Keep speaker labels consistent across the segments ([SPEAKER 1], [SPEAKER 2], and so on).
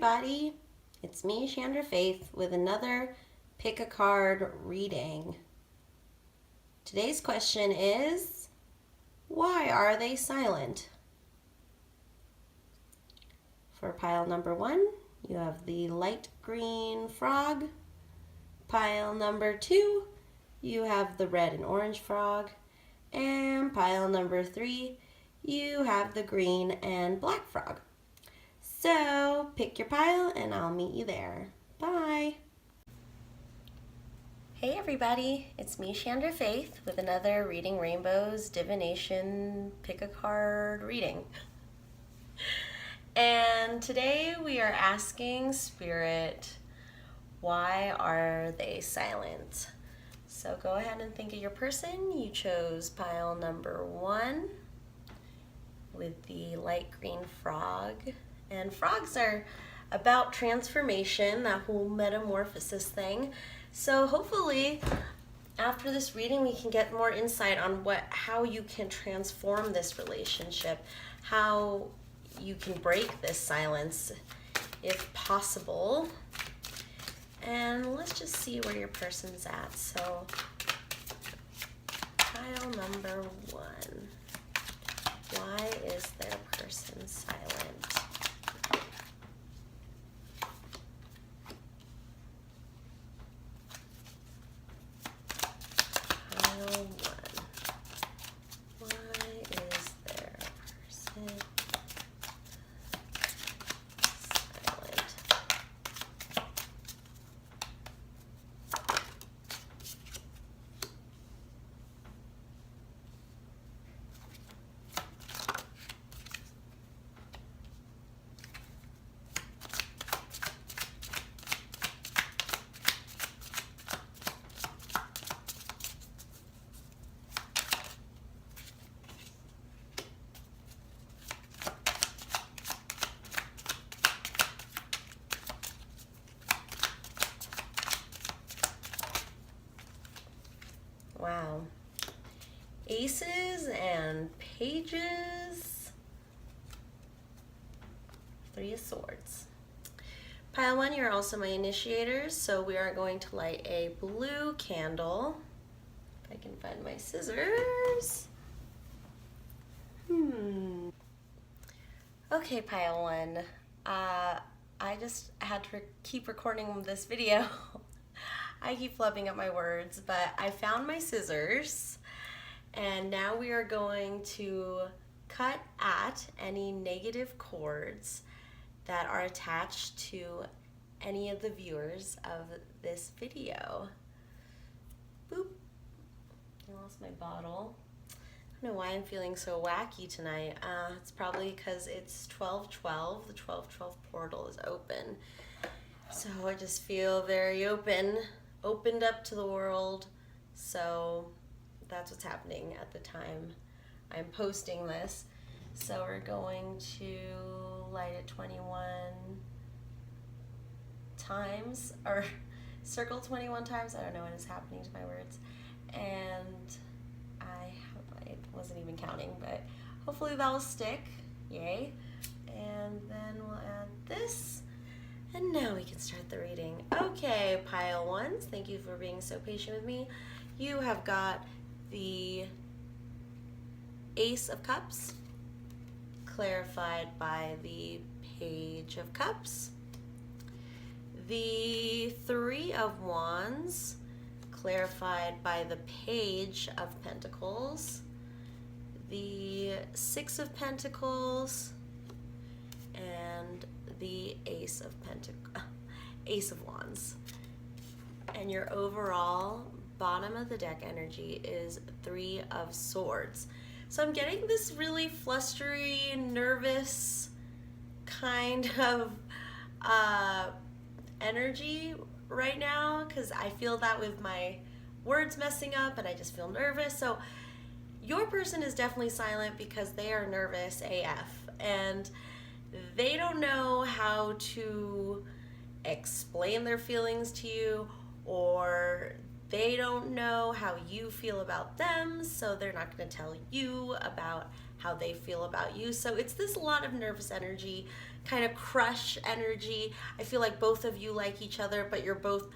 [SPEAKER 1] everybody, it's me, ShandrahFaith, with another Pick a Card reading. Today's question is, why are they silent? For pile number 1, you have the light green frog. Pile number 2, you have the red and orange frog. And pile number 3, you have the green and black frog. So pick your pile and I'll meet you there. Bye. Hey everybody, it's me, ShandrahFaith, with another Reading Rainbow's Divination Pick a Card reading. And today we are asking Spirit, why are they silent? So go ahead and think of your person. You chose pile number 1 with the light green frog. And frogs are about transformation, that whole metamorphosis thing. So hopefully after this reading we can get more insight on how you can transform this relationship, how you can break this silence if possible. And let's just see where your person's at. So pile number 1. Why is their person silent? Pile 1. Why is their person silent? Wow. Aces and pages. 3 of Swords. Pile 1, you're also my initiators, so we are going to light a blue candle. If I can find my scissors. Okay, pile 1. I just had to keep recording this video. I keep flubbing up my words, but I found my scissors, and now we are going to cut at any negative cords that are attached to any of the viewers of this video. Boop. I lost my bottle. I don't know why I'm feeling so wacky tonight. It's probably because it's 12/12. The 12/12 portal is open. So I just feel very opened up to the world. So that's what's happening at the time I'm posting this. So we're going to light it 21 times, or circle 21 times. I don't know what is happening to my words. And I wasn't even counting, but hopefully that'll stick. Yay. And then we'll add this. And now we can start the reading. Okay, pile 1s, thank you for being so patient with me. You have got the Ace of Cups, clarified by the Page of Cups. The 3 of Wands, clarified by the Page of Pentacles. The 6 of Pentacles, and the Ace of Wands. And your overall bottom of the deck energy is 3 of Swords. So I'm getting this really flustery, nervous kind of energy right now, because I feel that with my words messing up and I just feel nervous. So your person is definitely silent because they are nervous AF, and they don't know how to explain their feelings to you, or they don't know how you feel about them, so they're not going to tell you about how they feel about you. So it's this lot of nervous energy, kind of crush energy. I feel like both of you like each other, but you're both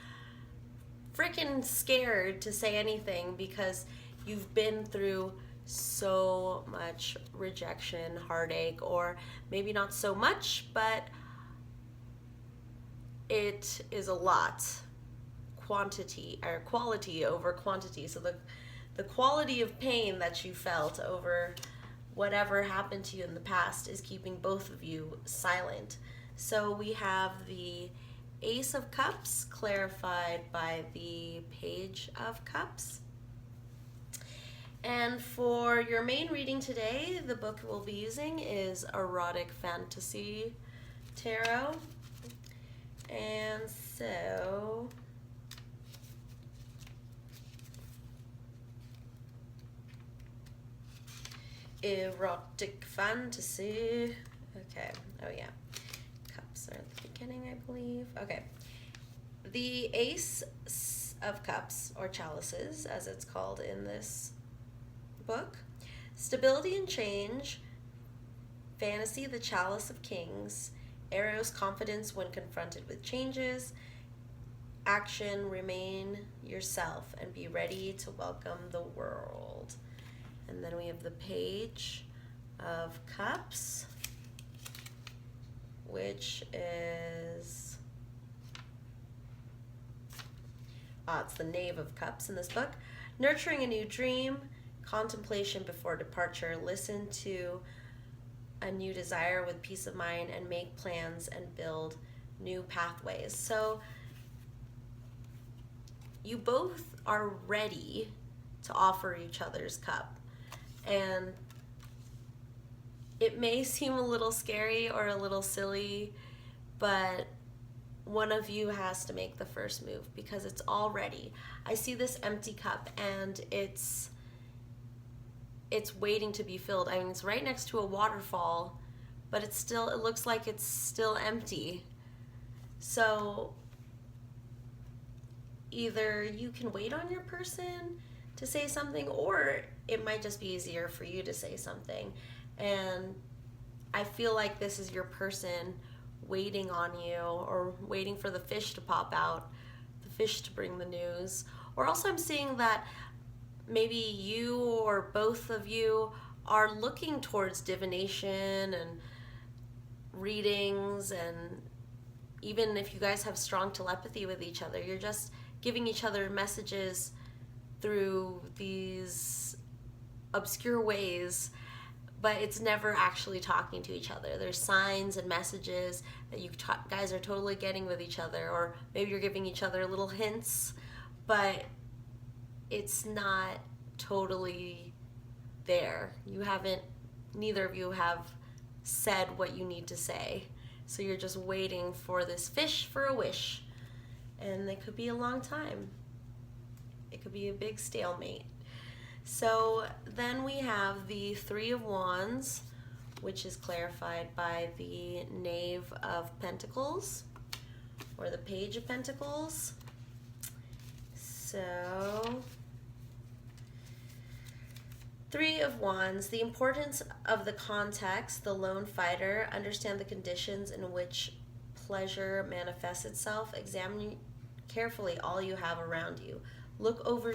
[SPEAKER 1] freaking scared to say anything because you've been through so much rejection, heartache, or maybe not so much, but it is a lot. Quantity or quality over quantity. So the quality of pain that you felt over whatever happened to you in the past is keeping both of you silent. So we have the Ace of Cups clarified by the Page of Cups. And for your main reading today, the book we'll be using is Erotic Fantasy Tarot. And so erotic fantasy. Okay. Oh yeah. Cups are at the beginning, I believe. Okay. The Ace of Cups, or chalices, as it's called in this book. Stability and change. Fantasy, the Chalice of Kings. Eros, confidence when confronted with changes. Action, remain yourself and be ready to welcome the world. And then we have the Page of Cups, which is, it's the Knave of Cups in this book. Nurturing a new dream, contemplation before departure, listen to a new desire with peace of mind, and make plans and build new pathways. So you both are ready to offer each other's cup. And it may seem a little scary or a little silly, but one of you has to make the first move because it's all ready. I see this empty cup and it's waiting to be filled. I mean, it's right next to a waterfall, but it looks like it's still empty. So either you can wait on your person to say something, or it might just be easier for you to say something. And I feel like this is your person waiting on you, or waiting for the fish to pop out, the fish to bring the news. Or also I'm seeing that maybe you or both of you are looking towards divination and readings, and even if you guys have strong telepathy with each other, you're just giving each other messages through these obscure ways, but it's never actually talking to each other. There's signs and messages that you guys are totally getting with each other, or maybe you're giving each other little hints, but it's not totally there. Neither of you have said what you need to say. So you're just waiting for this fish for a wish. And it could be a long time. It could be a big stalemate. So then we have the Three of Wands, which is clarified by the Knave of Pentacles, or the Page of Pentacles. So, Three of Wands, the importance of the context, the lone fighter, understand the conditions in which pleasure manifests itself, examine carefully all you have around you. Look over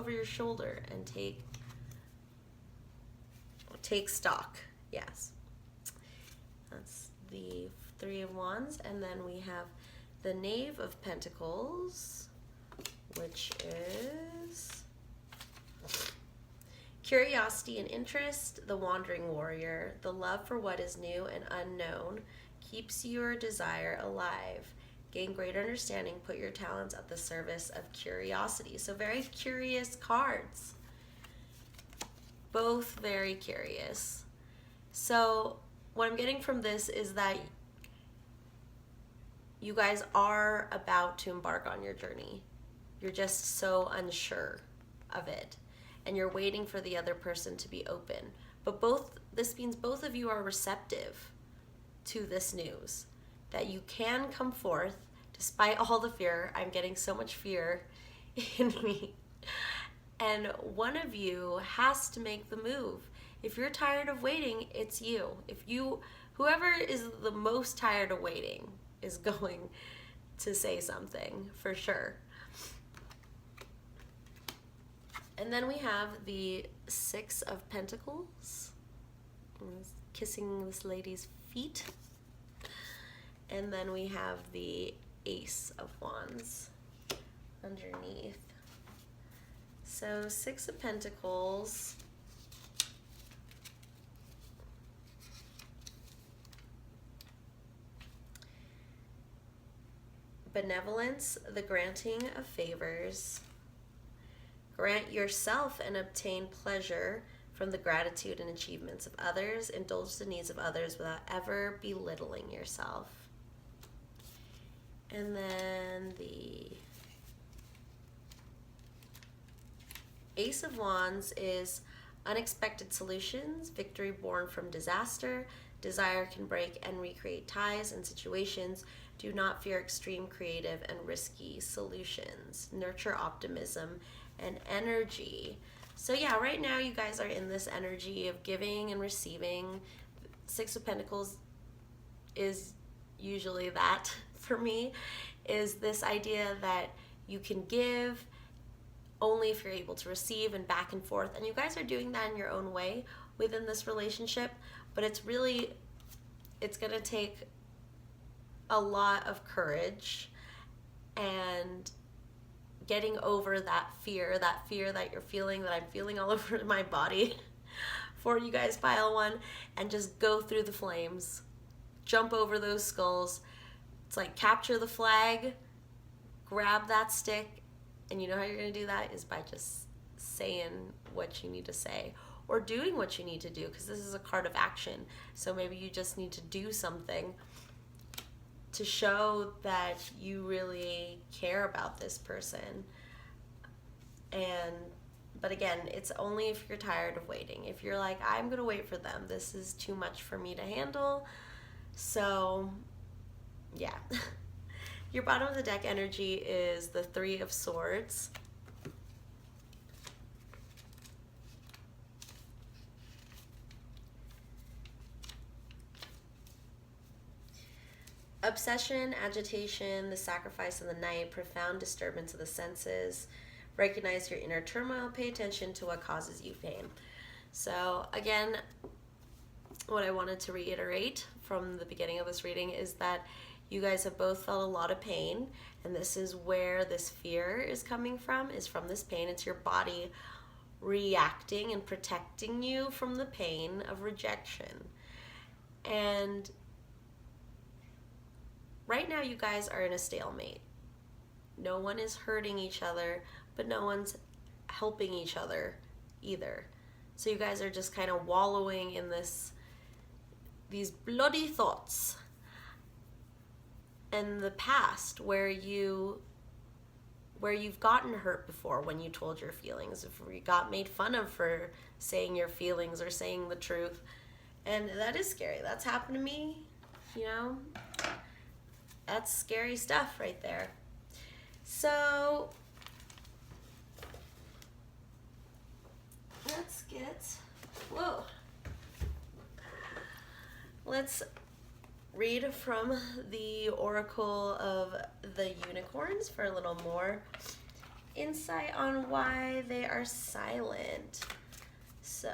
[SPEAKER 1] your shoulder and take stock. Yes. That's the Three of Wands. And then we have the Knave of Pentacles, which is curiosity and interest, the wandering warrior, the love for what is new and unknown keeps your desire alive. Gain greater understanding, put your talents at the service of curiosity. So very curious cards. Both very curious. So what I'm getting from this is that you guys are about to embark on your journey. You're just so unsure of it. And you're waiting for the other person to be open. But this means both of you are receptive to this news. That you can come forth despite all the fear. I'm getting so much fear in me. And one of you has to make the move. If you're tired of waiting, it's you. Whoever is the most tired of waiting is going to say something for sure. And then we have the Six of Pentacles, kissing this lady's feet. And then we have the Ace of Wands underneath. So Six of Pentacles. Benevolence, the granting of favors. Grant yourself and obtain pleasure from the gratitude and achievements of others. Indulge the needs of others without ever belittling yourself. And then the Ace of Wands is unexpected solutions, victory born from disaster. Desire can break and recreate ties and situations. Do not fear extreme, creative, and risky solutions. Nurture optimism and energy. So yeah, right now you guys are in this energy of giving and receiving. Six of Pentacles is usually that for me, is this idea that you can give only if you're able to receive, and back and forth. And you guys are doing that in your own way within this relationship, but it's gonna take a lot of courage and getting over that fear that you're feeling, that I'm feeling all over my body for you guys, pile one, and just go through the flames, jump over those skulls. It's like capture the flag, grab that stick, and you know how you're gonna do that is by just saying what you need to say or doing what you need to do, because this is a card of action. So maybe you just need to do something to show that you really care about this person. But again, it's only if you're tired of waiting. If you're like, I'm gonna wait for them, this is too much for me to handle. So yeah. Your bottom of the deck energy is the Three of Swords. Obsession, agitation, the sacrifice of the night, profound disturbance of the senses. Recognize your inner turmoil. Pay attention to what causes you pain. So again, what I wanted to reiterate from the beginning of this reading is that you guys have both felt a lot of pain, and this is where this fear is coming from, is from this pain. It's your body reacting and protecting you from the pain of rejection. And right now you guys are in a stalemate. No one is hurting each other, but no one's helping each other either. So you guys are just kind of wallowing in these bloody thoughts in the past where you've gotten hurt before when you told your feelings, if you got made fun of for saying your feelings or saying the truth. And that is scary. That's happened to me, you know. That's scary stuff right there. So let's read from the Oracle of the Unicorns for a little more insight on why they are silent. So,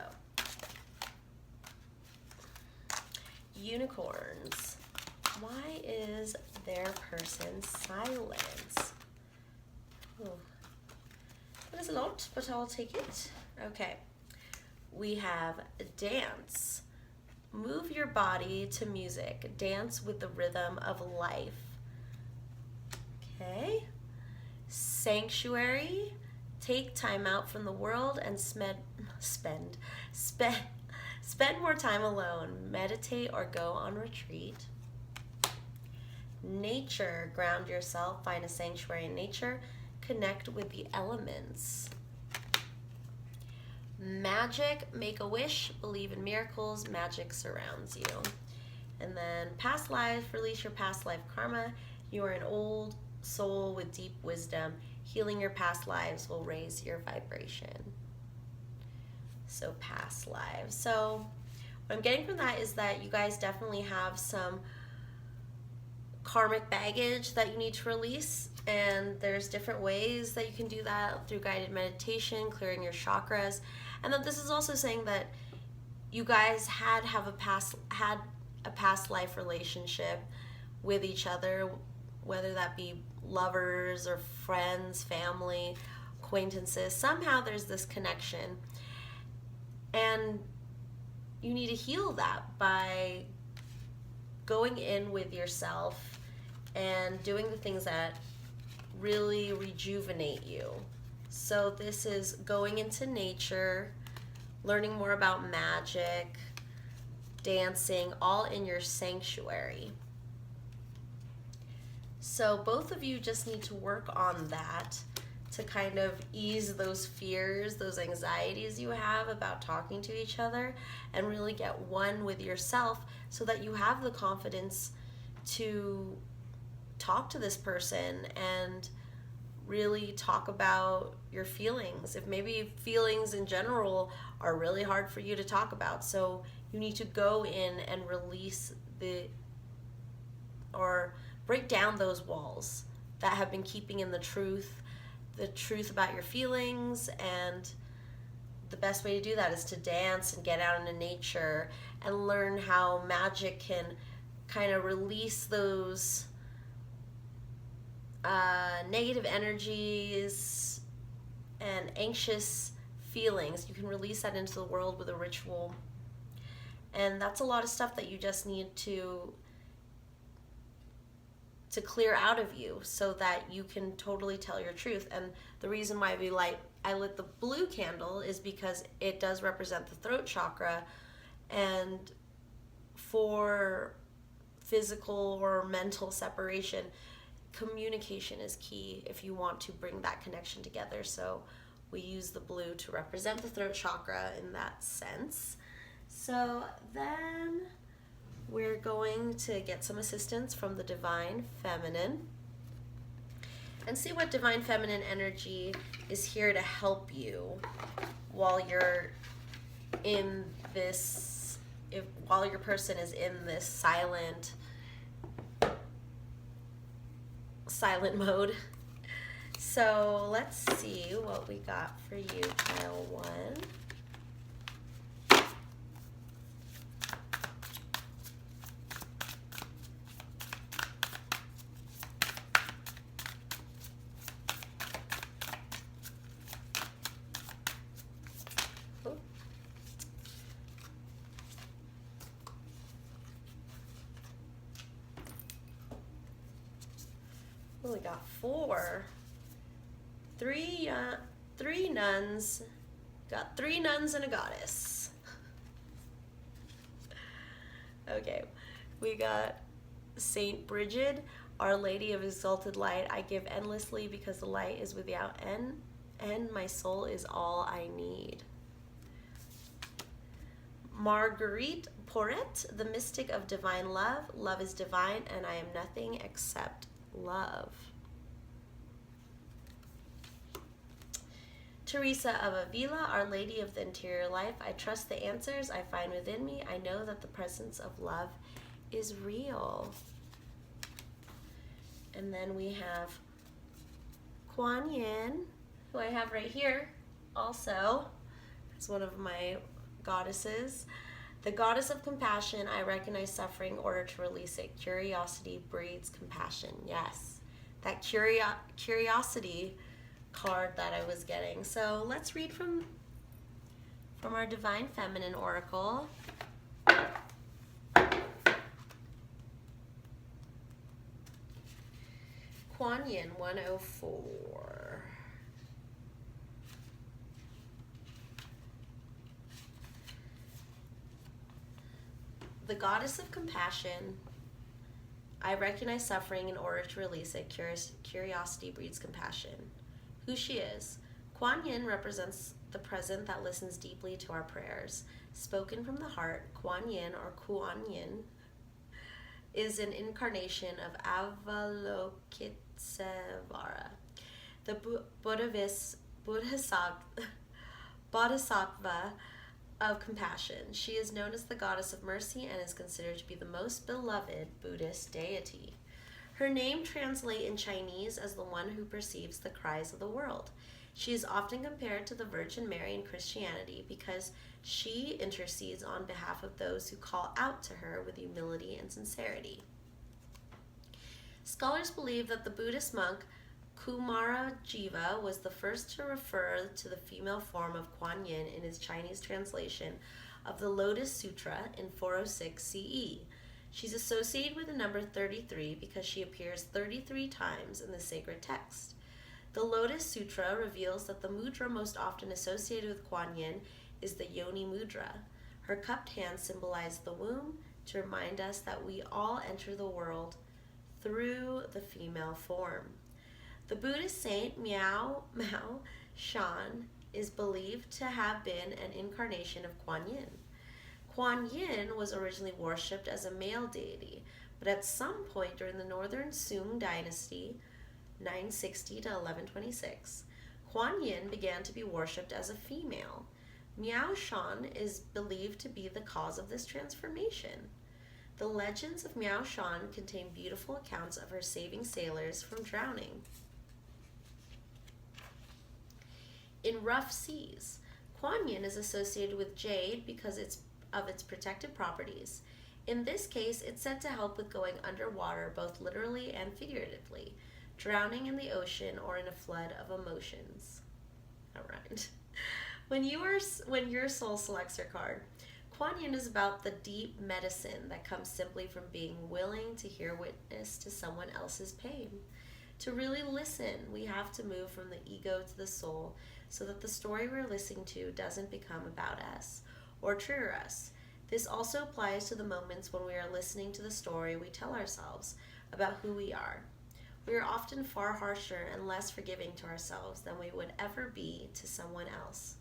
[SPEAKER 1] unicorns, why is their person silent? Ooh. That is a lot, but I'll take it. Okay. We have dance. Move your body to music. Dance with the rhythm of life. Okay. Sanctuary. Take time out from the world and spend more time alone. Meditate or go on retreat. Nature. Ground yourself. Find a sanctuary in nature. Connect with the elements. Magic, make a wish, believe in miracles, magic surrounds you. And then past life, release your past life karma. You are an old soul with deep wisdom. Healing your past lives will raise your vibration. So past lives. So what I'm getting from that is that you guys definitely have some karmic baggage that you need to release, and there's different ways that you can do that through guided meditation, clearing your chakras. And then this is also saying that you guys had a past life relationship with each other, whether that be lovers or friends, family, acquaintances. Somehow there's this connection, and you need to heal that by going in with yourself and doing the things that really rejuvenate you. So this is going into nature, learning more about magic, dancing, all in your sanctuary. So both of you just need to work on that to kind of ease those fears, those anxieties you have about talking to each other, and really get one with yourself so that you have the confidence to talk to this person and really talk about your feelings. If maybe feelings in general are really hard for you to talk about, so you need to go in and release or break down those walls that have been keeping in the truth about your feelings. And the best way to do that is to dance and get out into nature and learn how magic can kind of release those negative energies and anxious feelings. You can release that into the world with a ritual, and that's a lot of stuff that you just need to clear out of you so that you can totally tell your truth. And the reason why I lit the blue candle is because it does represent the throat chakra, and for physical or mental separation, communication is key if you want to bring that connection together. So we use the blue to represent the throat chakra in that sense. So then we're going to get some assistance from the Divine Feminine and see what Divine Feminine energy is here to help you while you're in this, while your person is in this silent mode. So let's see what we got for you, pile 1. We got 4. 3 nuns. Got 3 nuns and a goddess. Okay, we got Saint Bridget, Our Lady of Exalted Light. I give endlessly because the light is without end, and my soul is all I need. Marguerite Porret, the mystic of divine love. Love is divine, and I am nothing except love. Teresa of Avila, Our Lady of the Interior Life. I trust the answers I find within me. I know that the presence of love is real. And then we have Kuan Yin, who I have right here also. It's one of my goddesses. The goddess of compassion. I recognize suffering in order to release it. Curiosity breeds compassion. Yes, that curiosity card that I was getting. So let's read from our Divine Feminine Oracle. Kuan Yin 104. The goddess of compassion. I recognize suffering in order to release it. Curiosity breeds compassion. Who she is. Kuan Yin represents the present that listens deeply to our prayers. Spoken from the heart, Kuan Yin or Kuan Yin is an incarnation of Avalokitesvara, the Bodhisattva of compassion. She is known as the goddess of mercy and is considered to be the most beloved Buddhist deity. Her name translates in Chinese as the one who perceives the cries of the world. She is often compared to the Virgin Mary in Christianity because she intercedes on behalf of those who call out to her with humility and sincerity. Scholars believe that the Buddhist monk Kumarajiva was the first to refer to the female form of Kuan Yin in his Chinese translation of the Lotus Sutra in 406 CE. She's associated with the number 33 because she appears 33 times in the sacred text. The Lotus Sutra reveals that the mudra most often associated with Kuan Yin is the Yoni mudra. Her cupped hands symbolize the womb to remind us that we all enter the world through the female form. The Buddhist saint Miao Shan is believed to have been an incarnation of Kuan Yin. Kuan Yin was originally worshipped as a male deity, but at some point during the Northern Sung dynasty, 960 to 1126, Kuan Yin began to be worshipped as a female. Miao Shan is believed to be the cause of this transformation. The legends of Miao Shan contain beautiful accounts of her saving sailors from drowning. In rough seas, Kuan Yin is associated with jade because of its protective properties. In this case, it's said to help with going underwater both literally and figuratively, drowning in the ocean or in a flood of emotions. All right. When your soul selects your card, Kuan Yin is about the deep medicine that comes simply from being willing to hear witness to someone else's pain. To really listen, we have to move from the ego to the soul so that the story we're listening to doesn't become about us or trigger us. This also applies to the moments when we are listening to the story we tell ourselves about who we are. We are often far harsher and less forgiving to ourselves than we would ever be to someone else.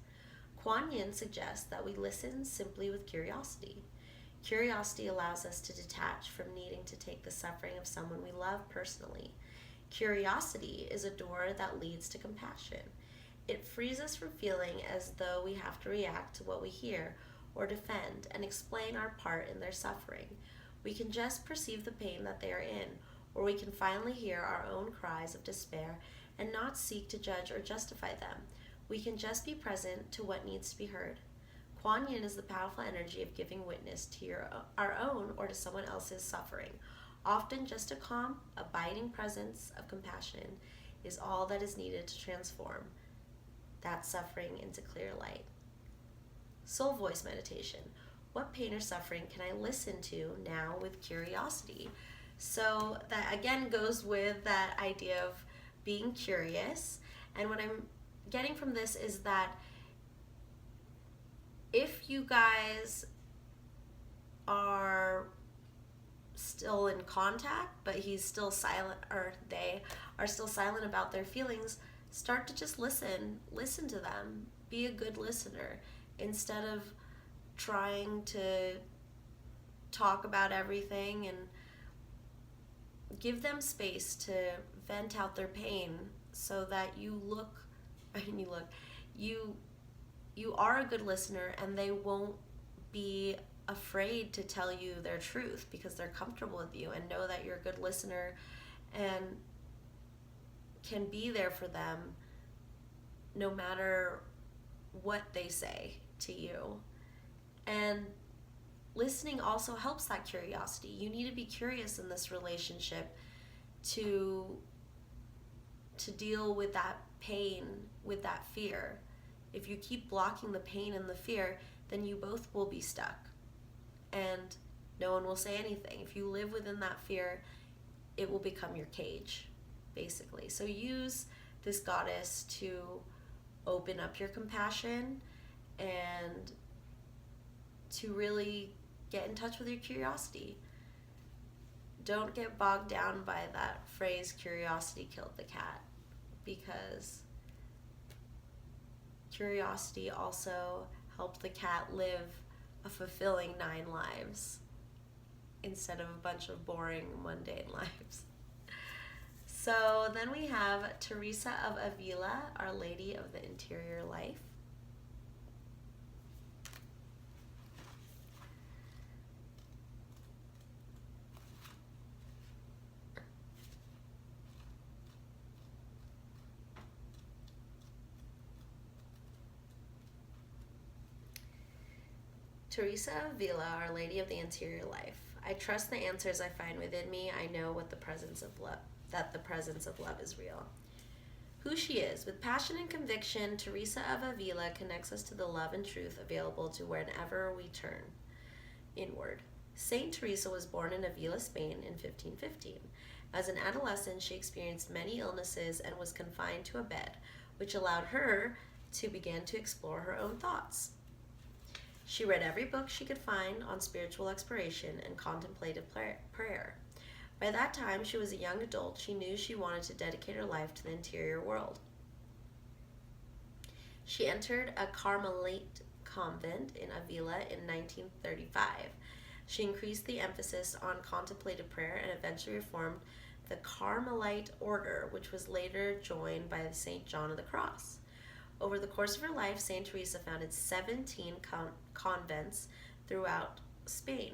[SPEAKER 1] Kuan Yin suggests that we listen simply with curiosity. Curiosity allows us to detach from needing to take the suffering of someone we love personally. Curiosity is a door that leads to compassion. It frees us from feeling as though we have to react to what we hear or defend and explain our part in their suffering. We can just perceive the pain that they are in, or we can finally hear our own cries of despair and not seek to judge or justify them. We can just be present to what needs to be heard. Kuan Yin is the powerful energy of giving witness to our own or to someone else's suffering. Often just a calm, abiding presence of compassion is all that is needed to transform that suffering into clear light. Soul voice meditation. What pain or suffering can I listen to now with curiosity? So that again goes with that idea of being curious. And what I'm getting from this is that if you guys are still in contact, but he's still silent, or they are still silent about their feelings, start to just listen to them. Be a good listener instead of trying to talk about everything, and give them space to vent out their pain so that you are a good listener, and they won't be afraid to tell you their truth because they're comfortable with you and know that you're a good listener and can be there for them no matter what they say to you. And listening also helps that curiosity. You need to be curious in this relationship to deal with that pain, with that fear. If you keep blocking the pain and the fear, then you both will be stuck and no one will say anything. If you live within that fear, it will become your cage, basically. So use this goddess to open up your compassion and to really get in touch with your curiosity. Don't get bogged down by that phrase, curiosity killed the cat, because curiosity also helped the cat live a fulfilling 9 lives instead of a bunch of boring, mundane lives. So then we have Teresa of Avila, Our Lady of the Interior Life. Teresa of Avila, Our Lady of the Interior Life. I trust the answers I find within me. I know what the presence of love, that the presence of love is real. Who she is. With passion and conviction, Teresa of Avila connects us to the love and truth available to wherever we turn inward. Saint Teresa was born in Avila, Spain in 1515. As an adolescent, she experienced many illnesses and was confined to a bed, which allowed her to begin to explore her own thoughts. She read every book she could find on spiritual exploration and contemplative prayer. By that time, she was a young adult. She knew she wanted to dedicate her life to the interior world. She entered a Carmelite convent in Avila in 1935. She increased the emphasis on contemplative prayer and eventually reformed the Carmelite order, which was later joined by St. John of the Cross. Over the course of her life, St. Teresa founded 17 convents throughout Spain.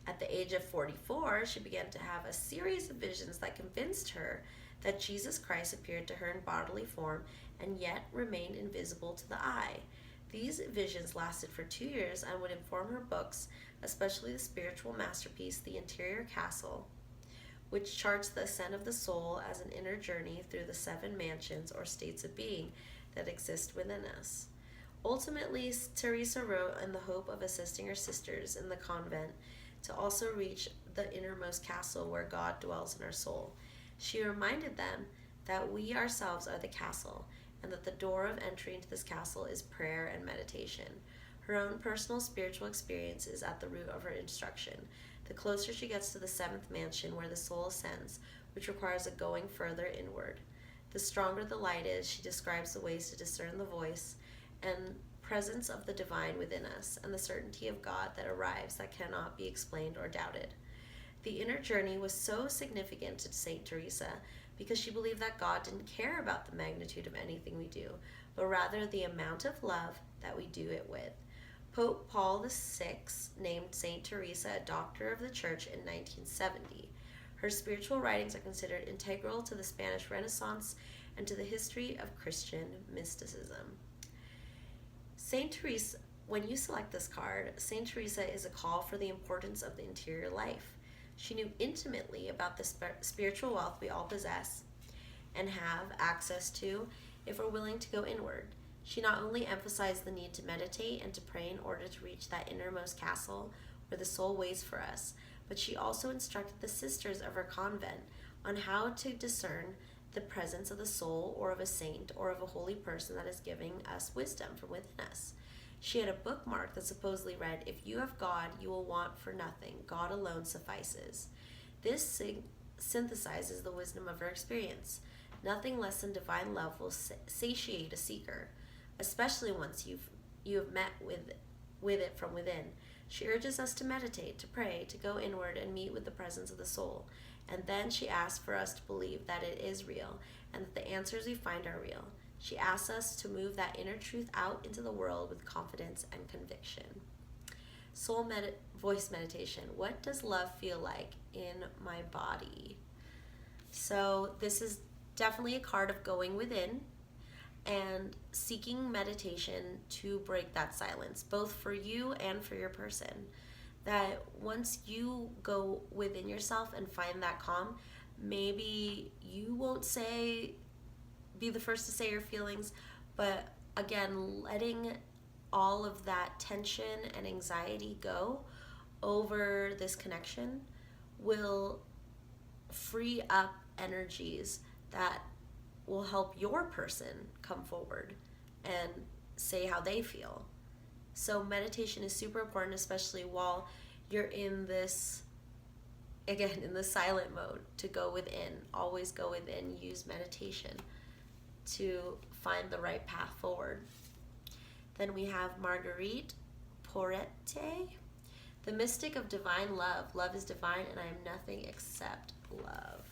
[SPEAKER 1] At the age of 44, she began to have a series of visions that convinced her that Jesus Christ appeared to her in bodily form and yet remained invisible to the eye. These visions lasted for 2 years and would inform her books, especially the spiritual masterpiece, The Interior Castle, which charts the ascent of the soul as an inner journey through the 7 mansions or states of being that exist within us. Ultimately, Teresa wrote in the hope of assisting her sisters in the convent to also reach the innermost castle where God dwells in our soul. She reminded them that we ourselves are the castle, and that the door of entry into this castle is prayer and meditation. Her own personal spiritual experience is at the root of her instruction. The closer she gets to the 7th mansion where the soul ascends, which requires a going further inward, the stronger the light is. She describes the ways to discern the voice and presence of the divine within us, and the certainty of God that arrives that cannot be explained or doubted. The inner journey was so significant to St. Teresa because she believed that God didn't care about the magnitude of anything we do, but rather the amount of love that we do it with. Pope Paul VI named St. Teresa a doctor of the Church in 1970. Her spiritual writings are considered integral to the Spanish Renaissance and to the history of Christian mysticism. St. Teresa, when you select this card, St. Teresa is a call for the importance of the interior life. She knew intimately about the spiritual wealth we all possess and have access to if we're willing to go inward. She not only emphasized the need to meditate and to pray in order to reach that innermost castle where the soul waits for us, but she also instructed the sisters of her convent on how to discern the presence of the soul or of a saint or of a holy person that is giving us wisdom from within us. She had a bookmark that supposedly read, "If you have God, you will want for nothing. God alone suffices." This synthesizes the wisdom of her experience. Nothing less than divine love will satiate a seeker, especially once you have met with it from within. She urges us to meditate, to pray, to go inward and meet with the presence of the soul. And then she asks for us to believe that it is real and that the answers we find are real. She asks us to move that inner truth out into the world with confidence and conviction. Soul voice meditation. What does love feel like in my body? So this is definitely a card of going within and seeking meditation to break that silence, both for you and for your person. That once you go within yourself and find that calm, maybe you won't be the first to say your feelings, but again, letting all of that tension and anxiety go over this connection will free up energies that will help your person come forward and say how they feel. So meditation is super important, especially while you're in this, again, in the silent mode, to go within. Always go within. Use meditation to find the right path forward. Then we have Marguerite Porete, the mystic of divine love. Love is divine and I am nothing except love.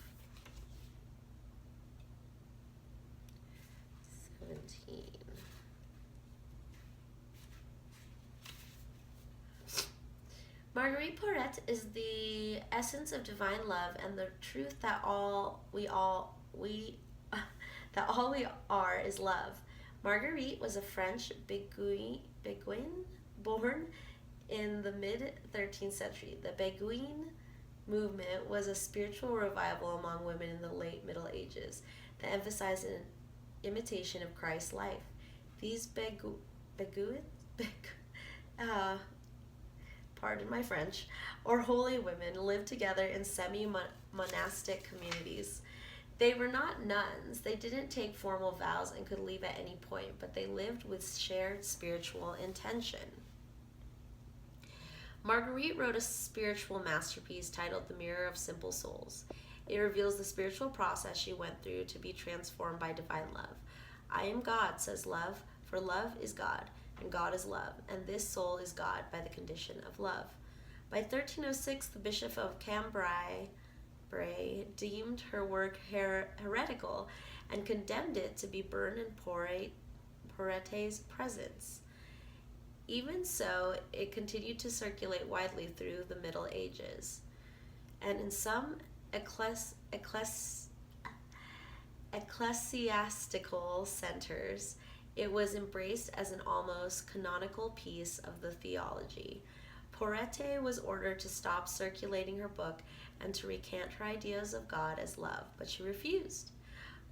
[SPEAKER 1] 17. Marguerite Porete is the essence of divine love and the truth that all we are is love. Marguerite was a French Beguine born in the mid-13th century. The Beguine movement was a spiritual revival among women in the late Middle Ages that emphasized an imitation of Christ's life. These pardon my French, or holy women lived together in semi-monastic communities. They were not nuns. They didn't take formal vows and could leave at any point, but they lived with shared spiritual intention. Marguerite wrote a spiritual masterpiece titled The Mirror of Simple Souls. It reveals the spiritual process she went through to be transformed by divine love. I am God, says love, for love is God, and God is love, and this soul is God by the condition of love. By 1306, the Bishop of Cambrai deemed her work heretical and condemned it to be burned in Porete's presence. Even so, it continued to circulate widely through the Middle Ages, and in some ecclesiastical centers, it was embraced as an almost canonical piece of the theology. Porete was ordered to stop circulating her book and to recant her ideas of God as love, but she refused.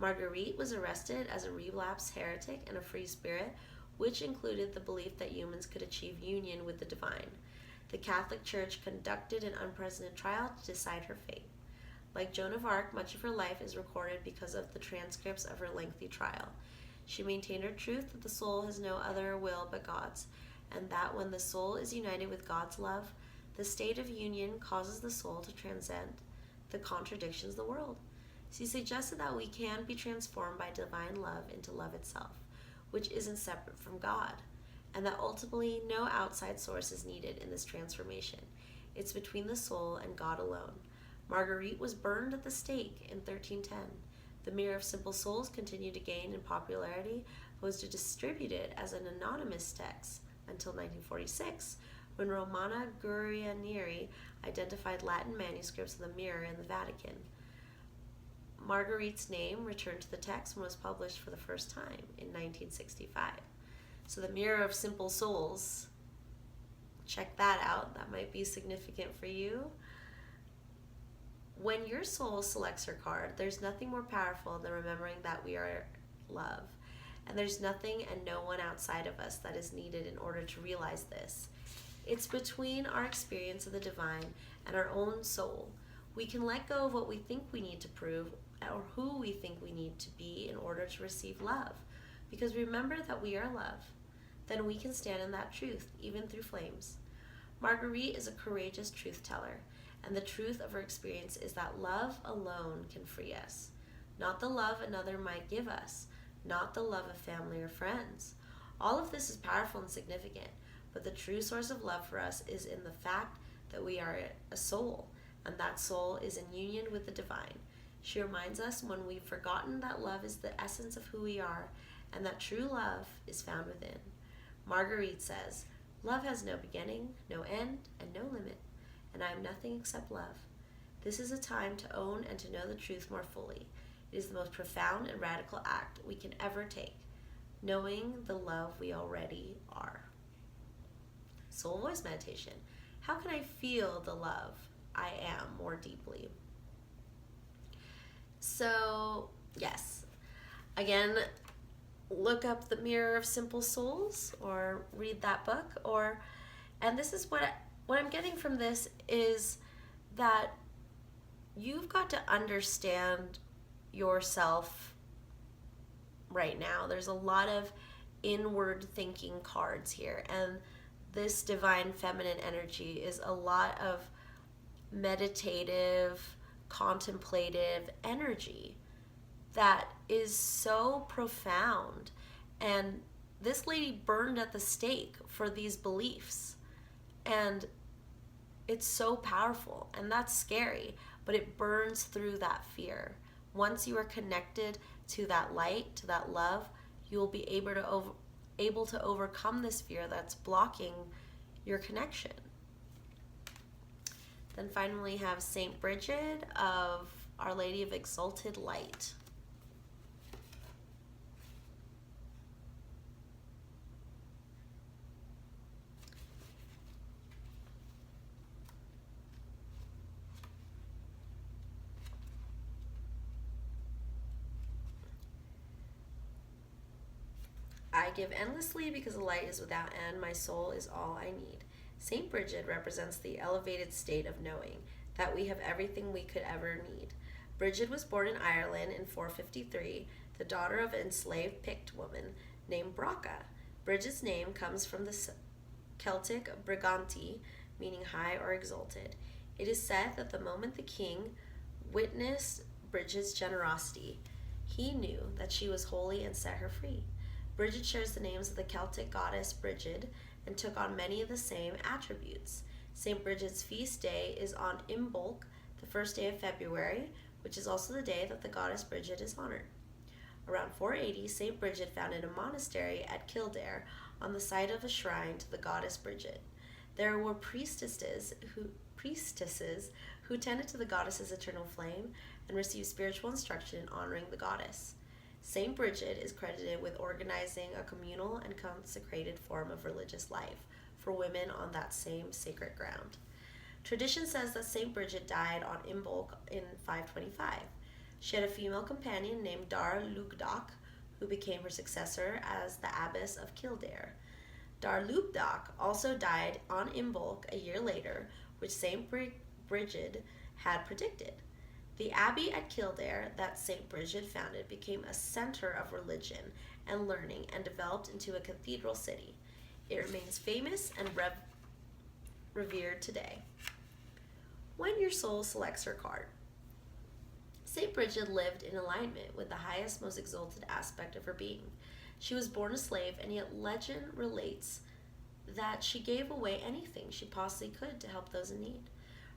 [SPEAKER 1] Marguerite was arrested as a relapsed heretic and a free spirit, which included the belief that humans could achieve union with the divine. The Catholic Church conducted an unprecedented trial to decide her fate. Like Joan of Arc, much of her life is recorded because of the transcripts of her lengthy trial. She maintained her truth that the soul has no other will but God's, and that when the soul is united with God's love, the state of union causes the soul to transcend the contradictions of the world. She suggested that we can be transformed by divine love into love itself, which isn't separate from God, and that ultimately no outside source is needed in this transformation. It's between the soul and God alone. Marguerite was burned at the stake in 1310. The Mirror of Simple Souls continued to gain in popularity, but was distributed as an anonymous text until 1946, when Romana Guarnieri identified Latin manuscripts of the mirror in the Vatican. Marguerite's name returned to the text and was published for the first time in 1965. So the Mirror of Simple Souls, check that out. That might be significant for you. When your soul selects her card, there's nothing more powerful than remembering that we are love. And there's nothing and no one outside of us that is needed in order to realize this. It's between our experience of the divine and our own soul. We can let go of what we think we need to prove or who we think we need to be in order to receive love. Because remember that we are love. Then we can stand in that truth, even through flames. Marguerite is a courageous truth teller, and the truth of her experience is that love alone can free us. Not the love another might give us, not the love of family or friends. All of this is powerful and significant, but the true source of love for us is in the fact that we are a soul, and that soul is in union with the divine. She reminds us when we've forgotten that love is the essence of who we are, and that true love is found within. Marguerite says, "Love has no beginning, no end, and no limit, and I am nothing except love." This is a time to own and to know the truth more fully. It is the most profound and radical act we can ever take, knowing the love we already are. Soul Voice Meditation. How can I feel the love I am more deeply? So, yes. Again, look up The Mirror of Simple Souls or read that book. And this is what I'm getting from this is that you've got to understand yourself right now. There's a lot of inward thinking cards here, and this divine feminine energy is a lot of meditative, contemplative energy that is so profound. And this lady burned at the stake for these beliefs, and it's so powerful, and that's scary, but it burns through that fear. Once you are connected to that light, to that love, you will be able to overcome this fear that's blocking your connection. Then finally have Saint Bridget of Our Lady of Exalted Light. I give endlessly because the light is without end. My soul is all I need. Saint Bridget represents the elevated state of knowing that we have everything we could ever need. Bridget was born in Ireland in 453, the daughter of an enslaved Pict woman named Braca. Bridget's name comes from the Celtic briganti, meaning high or exalted. It is said that the moment the king witnessed Bridget's generosity, he knew that she was holy and set her free. Bridget shares the names of the Celtic goddess Brigid and took on many of the same attributes. St. Bridget's feast day is on Imbolc, the first day of February, which is also the day that the goddess Brigid is honored. Around 480, St. Bridget founded a monastery at Kildare on the site of a shrine to the goddess Brigid. There were priestesses who tended to the goddess's eternal flame and received spiritual instruction in honoring the goddess. Saint Bridget is credited with organizing a communal and consecrated form of religious life for women on that same sacred ground. Tradition says that Saint Bridget died on Imbolc in 525. She had a female companion named Dar Lugdach, who became her successor as the abbess of Kildare. Dar Lugdach also died on Imbolc a year later, which Saint Bridget had predicted. The abbey at Kildare that St. Bridget founded became a center of religion and learning and developed into a cathedral city. It remains famous and revered today. When your soul selects her card. St. Bridget lived in alignment with the highest, most exalted aspect of her being. She was born a slave, and yet legend relates that she gave away anything she possibly could to help those in need.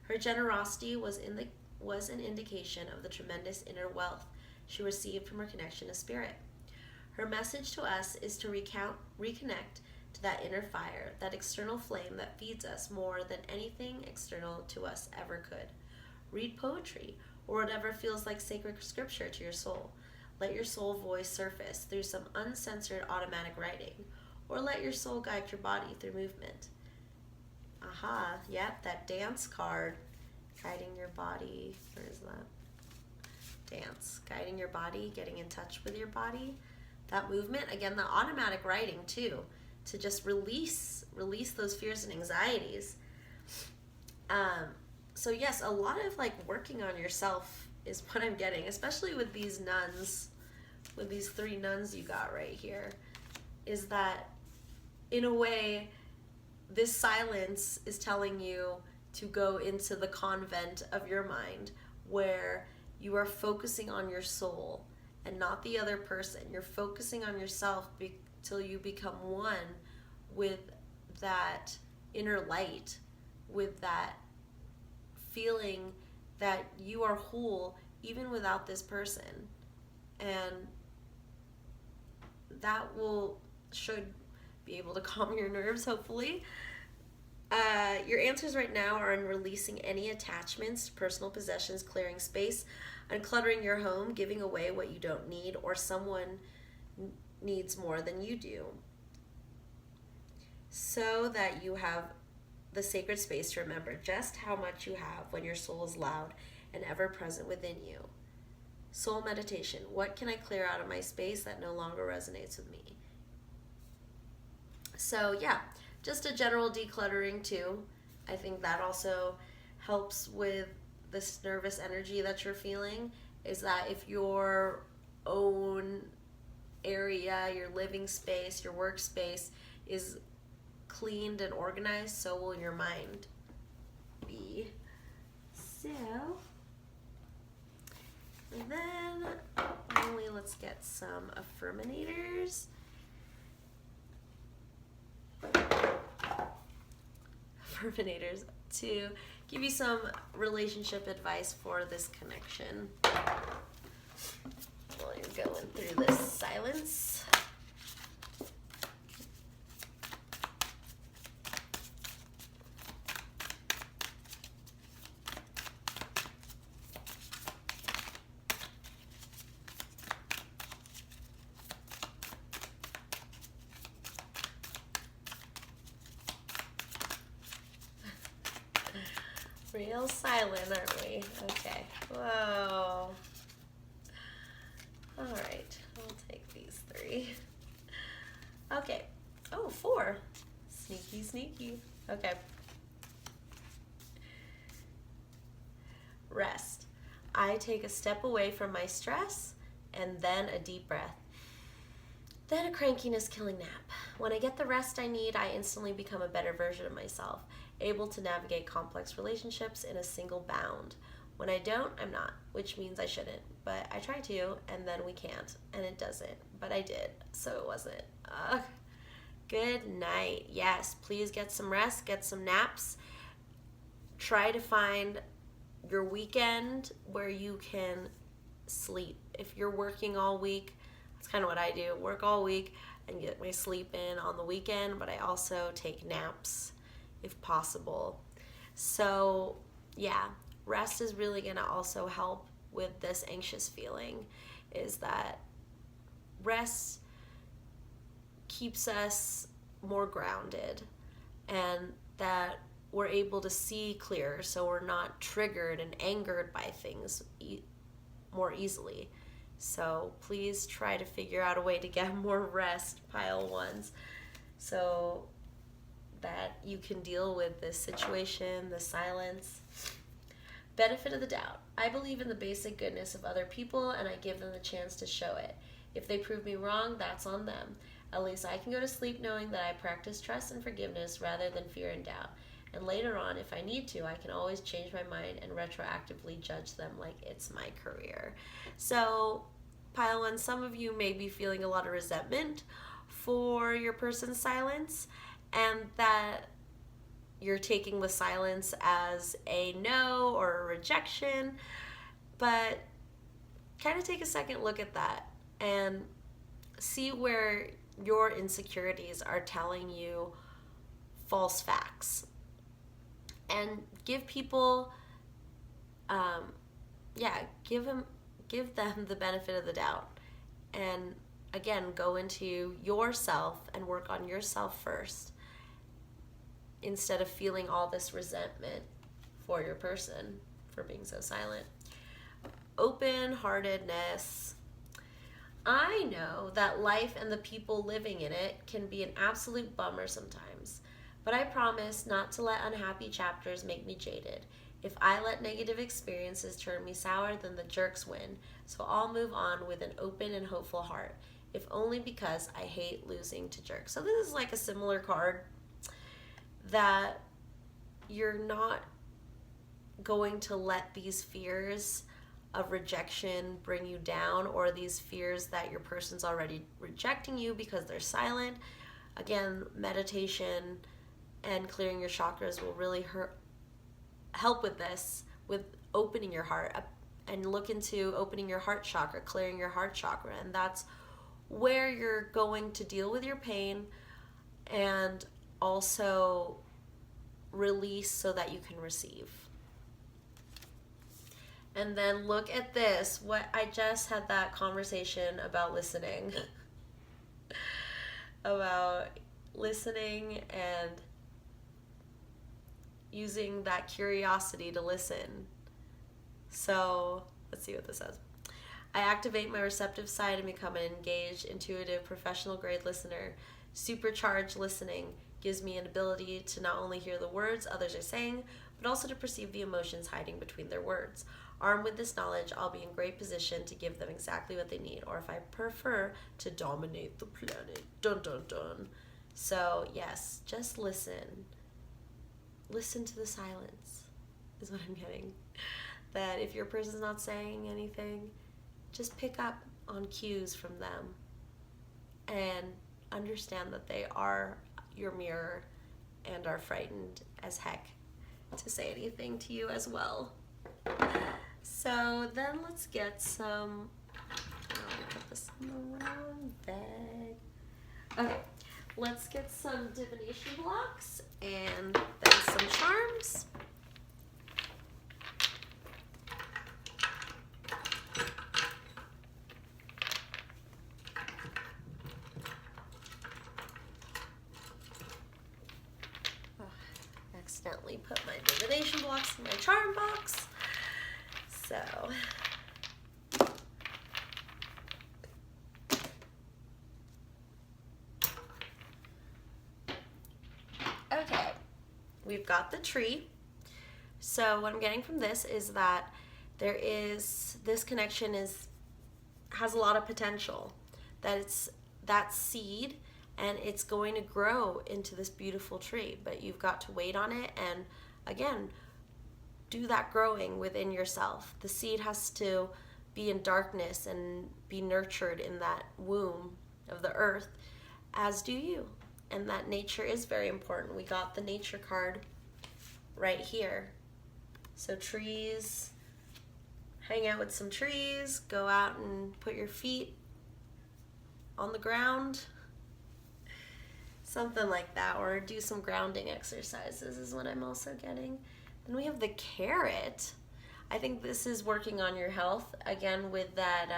[SPEAKER 1] Her generosity was an indication of the tremendous inner wealth she received from her connection to spirit. Her message to us is to reconnect to that inner fire, that external flame that feeds us more than anything external to us ever could. Read poetry, or whatever feels like sacred scripture to your soul. Let your soul voice surface through some uncensored automatic writing, or let your soul guide your body through movement. Aha, yep, that dance card. Guiding your body, where is that? Dance, guiding your body, getting in touch with your body. That movement, again, the automatic writing too, to just release those fears and anxieties. So yes, a lot of like working on yourself is what I'm getting, especially with these nuns, with these 3 nuns you got right here, is that in a way, this silence is telling you to go into the convent of your mind where you are focusing on your soul and not the other person. You're focusing on yourself till you become one with that inner light, with that feeling that you are whole even without this person. And that should be able to calm your nerves, hopefully. Your answers right now are in releasing any attachments to personal possessions, clearing space, uncluttering your home, giving away what you don't need or someone needs more than you do, so that you have the sacred space to remember just how much you have when your soul is loud and ever present within you. Soul meditation. What can I clear out of my space that no longer resonates with me? So yeah, just a general decluttering too. I think that also helps with this nervous energy that you're feeling, is that if your own area, your living space, your workspace is cleaned and organized, so will your mind be. So, and then finally let's get some affirminators. Affirminators to give you some relationship advice for this connection while you're going through this silence. Real silent, aren't we? Okay. Whoa. All right. I'll take these 3. Okay. Oh, 4. Sneaky, sneaky. Okay. Rest. I take a step away from my stress and then a deep breath. Then a crankiness killing nap. When I get the rest I need, I instantly become a better version of myself, able to navigate complex relationships in a single bound. When I don't, I'm not, which means I shouldn't. But I try to, and then we can't, and it doesn't. But I did, so it wasn't. Good night. Yes, please get some rest, get some naps. Try to find your weekend where you can sleep. If you're working all week, that's kind of what I do. Work all week and get my sleep in on the weekend, but I also take naps if possible. So yeah, rest is really going to also help with this anxious feeling, is that rest keeps us more grounded and that we're able to see clearer, so we're not triggered and angered by things more easily. So please try to figure out a way to get more rest, pile ones, so that you can deal with this situation, the silence. Benefit of the doubt. I believe in the basic goodness of other people, and I give them the chance to show it. If they prove me wrong, that's on them. At least I can go to sleep knowing that I practice trust and forgiveness rather than fear and doubt. And later on, if I need to, I can always change my mind and retroactively judge them like it's my career. So, pile one, some of you may be feeling a lot of resentment for your person's silence, and that you're taking the silence as a no or a rejection. But kind of take a second look at that and see where your insecurities are telling you false facts. And give people, give them the benefit of the doubt. And again, go into yourself and work on yourself first, instead of feeling all this resentment for your person for being so silent. Open-heartedness. I know that life and the people living in it can be an absolute bummer sometimes. But I promise not to let unhappy chapters make me jaded. If I let negative experiences turn me sour, then the jerks win. So I'll move on with an open and hopeful heart, if only because I hate losing to jerks. So this is like a similar card, that you're not going to let these fears of rejection bring you down, or these fears that your person's already rejecting you because they're silent. Again, meditation and clearing your chakras will really help with this, with opening your heart up, and look into opening your heart chakra, clearing your heart chakra, and that's where you're going to deal with your pain and also release so that you can receive. And then look at this. What I just had that conversation about listening, about listening and using that curiosity to listen. So let's see what this says. I activate my receptive side and become an engaged, intuitive, professional grade listener. Supercharged listening gives me an ability to not only hear the words others are saying, but also to perceive the emotions hiding between their words. Armed with this knowledge, I'll be in great position to give them exactly what they need, or if I prefer, to dominate the planet. Dun dun dun. So yes, just listen. Listen to the silence is what I'm getting. That if your person's not saying anything, just pick up on cues from them and understand that they are your mirror and are frightened as heck to say anything to you as well. So then let's get some, I'll put this in the wrong bag. Okay, let's get some divination blocks and then some charms. accidentally put my divination blocks in my charm box. So, okay, we've got the tree. So what I'm getting from this is that this connection has a lot of potential, that it's that seed and it's going to grow into this beautiful tree, but you've got to wait on it and again do that growing within yourself. The seed has to be in darkness and be nurtured in that womb of the earth, as do you. And that nature is very important. We got the nature card right here. So trees, hang out with some trees, go out and put your feet on the ground, something like that, or do some grounding exercises is what I'm also getting. Then we have the carrot. I think this is working on your health, again with that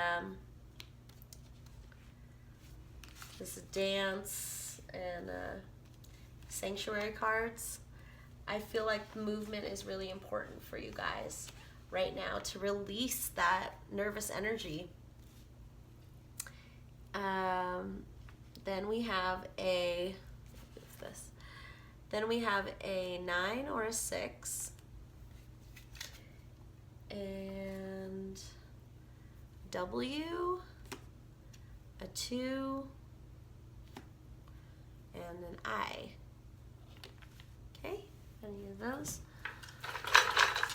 [SPEAKER 1] this dance and sanctuary cards. I feel like movement is really important for you guys right now to release that nervous energy. Then we have a 9 or a 6, and W, a 2, and an I. Okay, any of those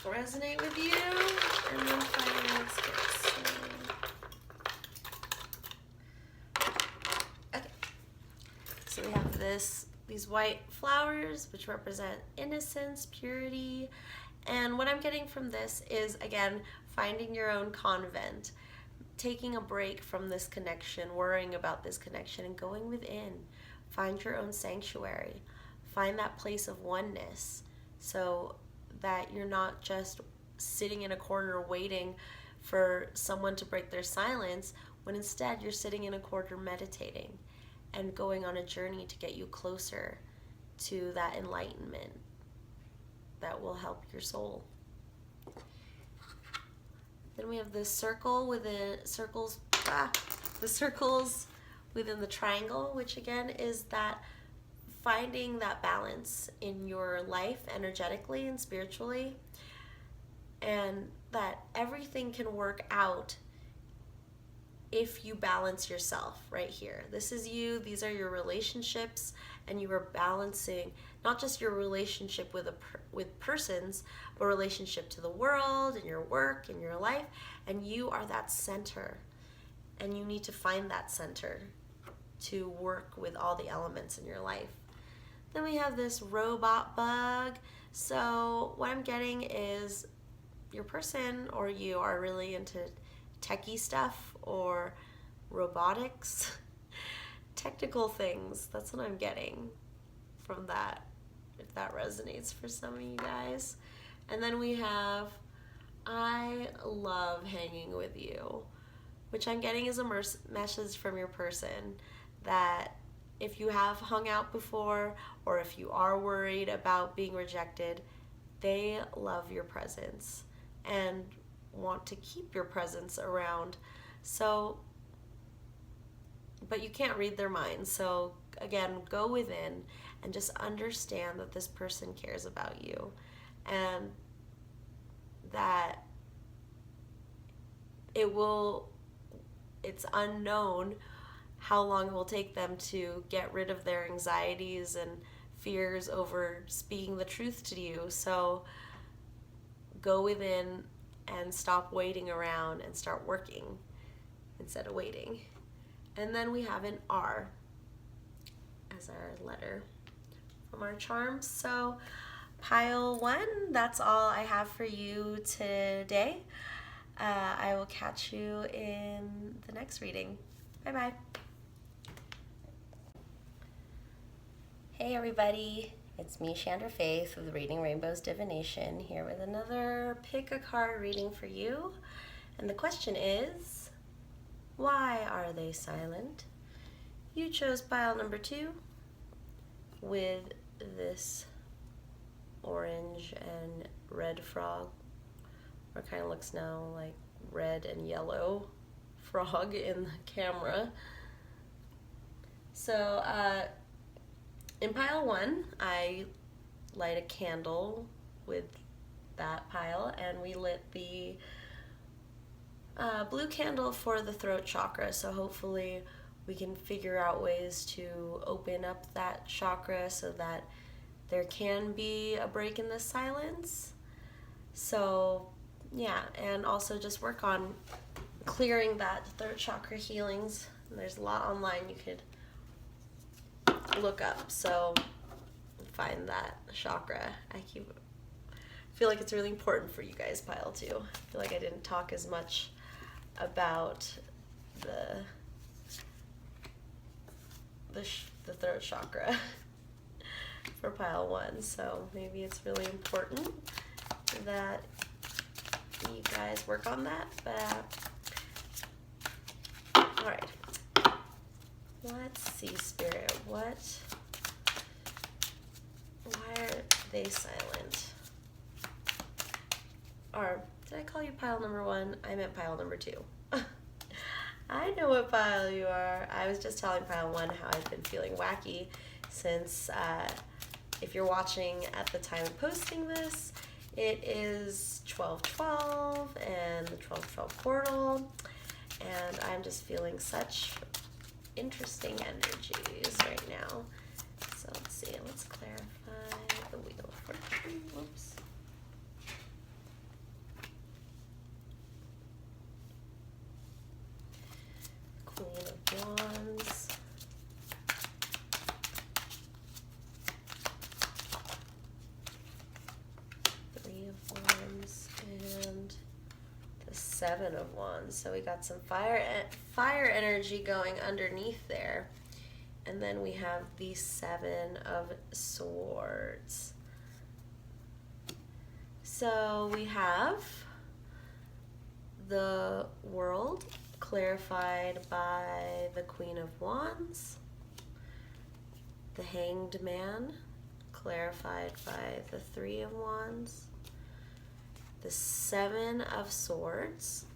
[SPEAKER 1] resonate with you? And then finance gets okay. So we have these white flowers, which represent innocence, purity. And what I'm getting from this is, again, finding your own convent, taking a break from this connection, worrying about this connection, and going within. Find your own sanctuary. Find that place of oneness so that you're not just sitting in a corner waiting for someone to break their silence, when instead you're sitting in a corner meditating and going on a journey to get you closer to that enlightenment that will help your soul. Then we have this circle within the circles within the triangle, which again is that finding that balance in your life energetically and spiritually, and that everything can work out if you balance yourself right here. This is you, these are your relationships, and you are balancing not just your relationship with persons, but relationship to the world and your work and your life, and you are that center, and you need to find that center to work with all the elements in your life. Then we have this robot bug. So what I'm getting is your person or you are really into techie stuff or robotics, technical things. That's what I'm getting from that, if that resonates for some of you guys. And then we have, I love hanging with you, which I'm getting is a message from your person that if you have hung out before or if you are worried about being rejected, they love your presence and want to keep your presence around. So, but you can't read their minds. So again, go within and just understand that this person cares about you and that it's unknown how long it will take them to get rid of their anxieties and fears over speaking the truth to you. So go within and stop waiting around and start working instead of waiting. And then we have an R as our letter from our charms. So pile 1, that's all I have for you today. I will catch you in the next reading. Bye-bye. Hey everybody, it's me, ShandrahFaith with Reading Rainbow's Divination, here with another pick a card reading for you. And the question is, why are they silent? You chose pile number 2 with this orange and red frog, or kind of looks now like red and yellow frog in the camera. So in pile 1, I light a candle with that pile, and we lit the blue candle for the throat chakra. So hopefully we can figure out ways to open up that chakra so that there can be a break in the silence. So yeah, and also just work on clearing that throat chakra healings. And there's a lot online you could look up, so find that chakra. I feel like it's really important for you guys, pile 2. I feel like I didn't talk as much about the throat chakra for pile 1, so maybe it's really important that you guys work on that. But all right, let's see, Spirit, why are they silent? Or did I call you pile number 1? I meant pile number 2. I know what pile you are. I was just telling pile 1 how I've been feeling wacky since, if you're watching at the time of posting this, it is 12/12 and the 12/12 portal, and I'm just feeling such interesting energies right now. So let's see, let's clarify the wheel for whoops. Queen of Wands. Three of Wands and the Seven of Wands. So we got some fire energy going underneath there. And then we have the Seven of Swords. So we have the World clarified by the Queen of Wands, the Hanged Man clarified by the Three of Wands, the Seven of Swords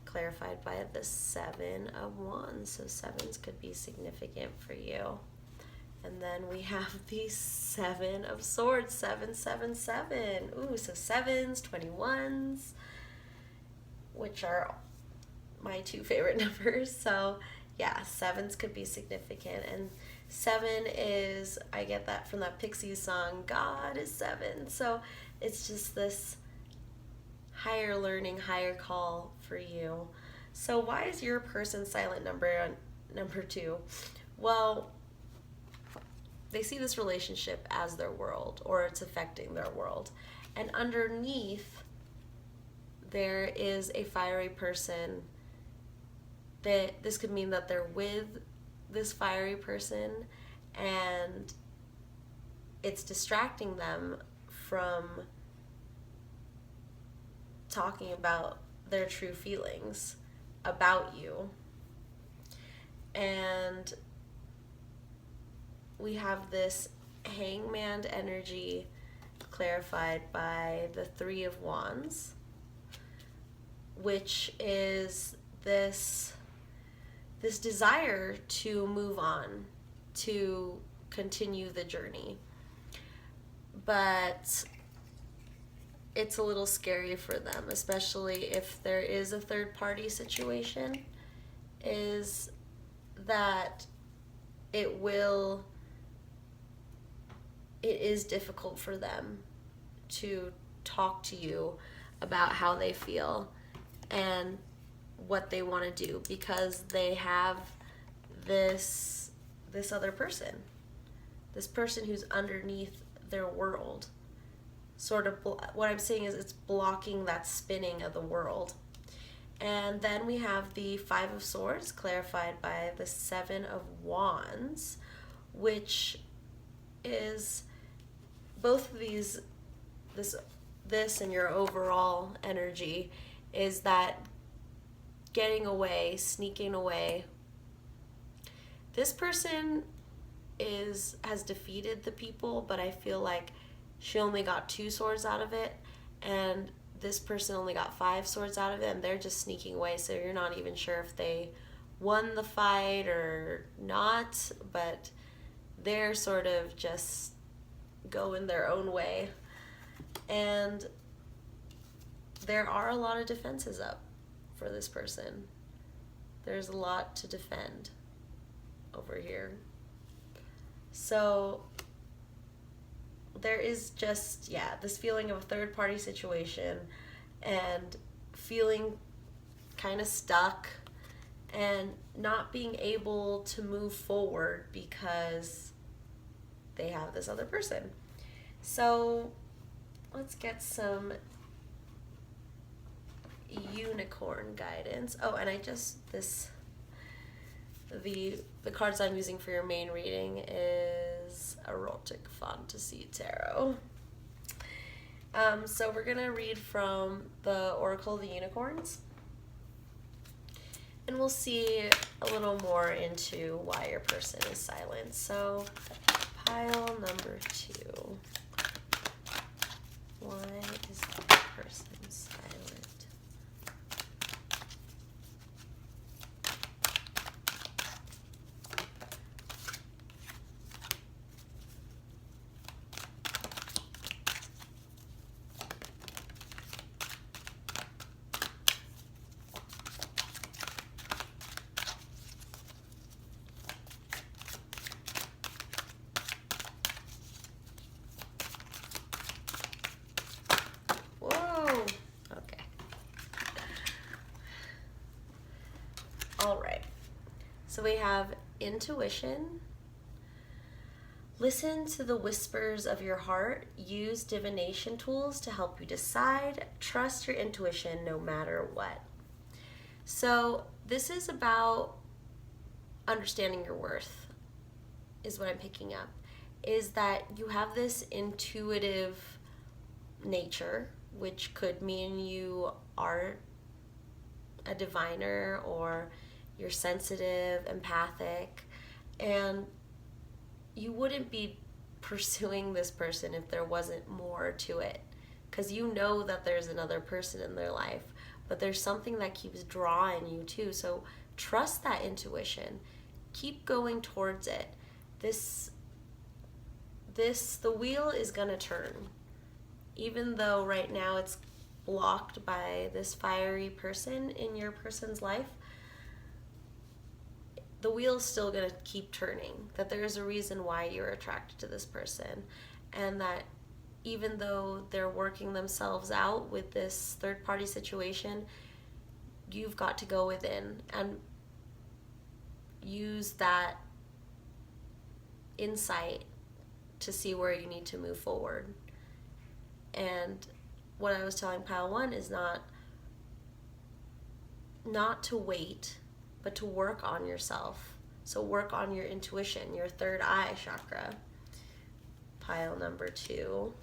[SPEAKER 1] clarified by the Seven of Wands. So sevens could be significant for you. And then we have the Seven of Swords, 777. Ooh, so sevens, 21s, which are my 2 favorite numbers. So yeah, sevens could be significant. And 7 is, I get that from that Pixies song, God is 7. So it's just this higher learning, higher call for you. So why is your person silent number 2? Well, they see this relationship as their world, or it's affecting their world. And underneath, there is a fiery person that this could mean that they're with this fiery person and it's distracting them from talking about their true feelings about you. And we have this Hangman energy clarified by the Three of Wands, which is this desire to move on, to continue the journey. But it's a little scary for them, especially if there is a third party situation, is that it is difficult for them to talk to you about how they feel and what they want to do, because they have this other person, this person who's underneath their world. Sort of, what I'm saying is it's blocking that spinning of the world. And then we have the Five of Swords clarified by the Seven of Wands, which is both of these, this and your overall energy is that getting away, sneaking away. This person has defeated the people, but I feel like she only got 2 swords out of it, and this person only got 5 swords out of it, and they're just sneaking away, so you're not even sure if they won the fight or not, but they're sort of just going their own way. And there are a lot of defenses up for this person. There's a lot to defend over here. So there is just, this feeling of a third party situation and feeling kind of stuck and not being able to move forward because they have this other person. So let's get some unicorn guidance. Oh, and the cards I'm using for your main reading is Erotic Fantasy Tarot. So we're gonna read from the Oracle of the Unicorns, and we'll see a little more into why your person is silent. So pile number 2. Why is the person silent? So we have intuition. Listen to the whispers of your heart. Use divination tools to help you decide. Trust your intuition no matter what. So this is about understanding your worth, is what I'm picking up. Is that you have this intuitive nature, which could mean you are a diviner or you're sensitive, empathic, and you wouldn't be pursuing this person if there wasn't more to it, because you know that there's another person in their life, but there's something that keeps drawing you too. So trust that intuition. Keep going towards it. The wheel is gonna turn. Even though right now it's blocked by this fiery person in your person's life, the wheel's still going to keep turning, that there's a reason why you're attracted to this person, and that even though they're working themselves out with this third-party situation, you've got to go within and use that insight to see where you need to move forward. And what I was telling Pile 1 is not to wait, but to work on yourself. So work on your intuition, your third eye chakra. Pile number 2.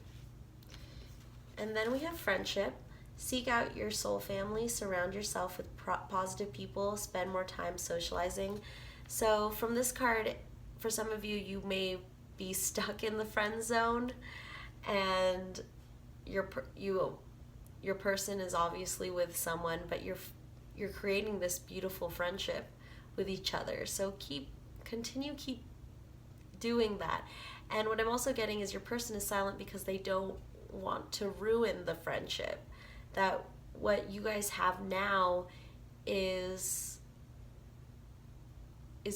[SPEAKER 1] And then we have friendship. Seek out your soul family. Surround yourself with positive people. Spend more time socializing. So from this card, for some of you, you may be stuck in the friend zone, and your person is obviously with someone, but you're creating this beautiful friendship with each other. So continue doing that. And what I'm also getting is your person is silent because they don't want to ruin the friendship. That what you guys have now is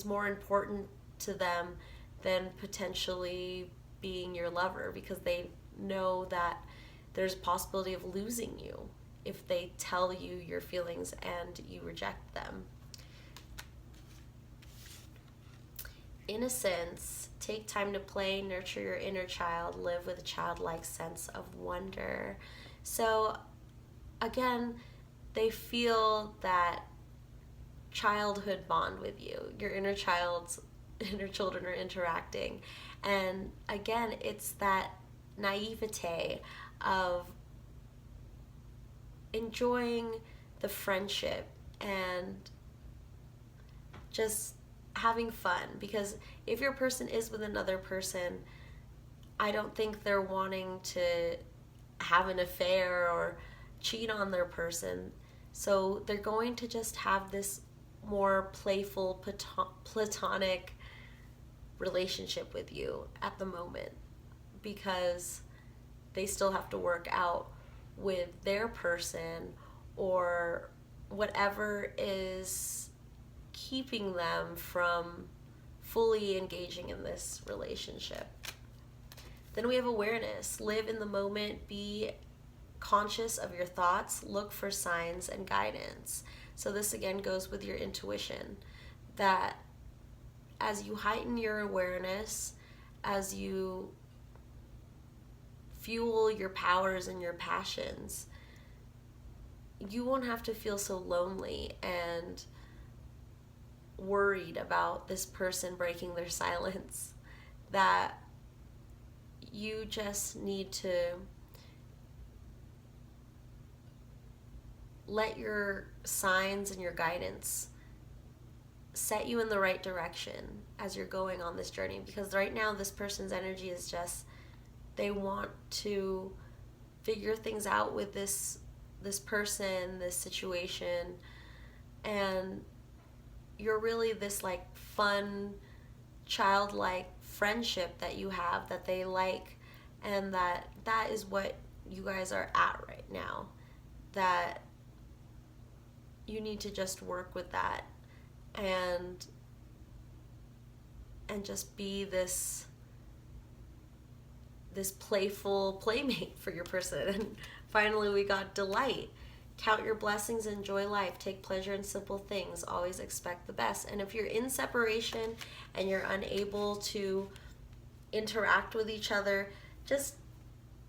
[SPEAKER 1] more important to them than potentially being your lover, because they know that there's a possibility of losing you if they tell you your feelings and you reject them. Innocence. Take time to play, nurture your inner child, live with a childlike sense of wonder. So again, they feel that childhood bond with you. Your inner children are interacting. And again, it's that naivete of enjoying the friendship and just having fun. Because if your person is with another person, I don't think they're wanting to have an affair or cheat on their person. So they're going to just have this more playful, platonic relationship with you at the moment, because they still have to work out with their person or whatever is keeping them from fully engaging in this relationship. Then we have awareness. Live in the moment. Be conscious of your thoughts. Look for signs and guidance. So this again goes with your intuition, that as you heighten your awareness, as you fuel your powers and your passions, you won't have to feel so lonely and worried about this person breaking their silence, that you just need to let your signs and your guidance set you in the right direction as you're going on this journey. Because right now this person's energy is just, they want to figure things out with this person, this situation, and you're really this like fun, childlike friendship that you have that they like, and that is what you guys are at right now, that you need to just work with that and just be this playful playmate for your person. And finally we got delight. Count your blessings, enjoy life, take pleasure in simple things, always expect the best. And if you're in separation and you're unable to interact with each other, just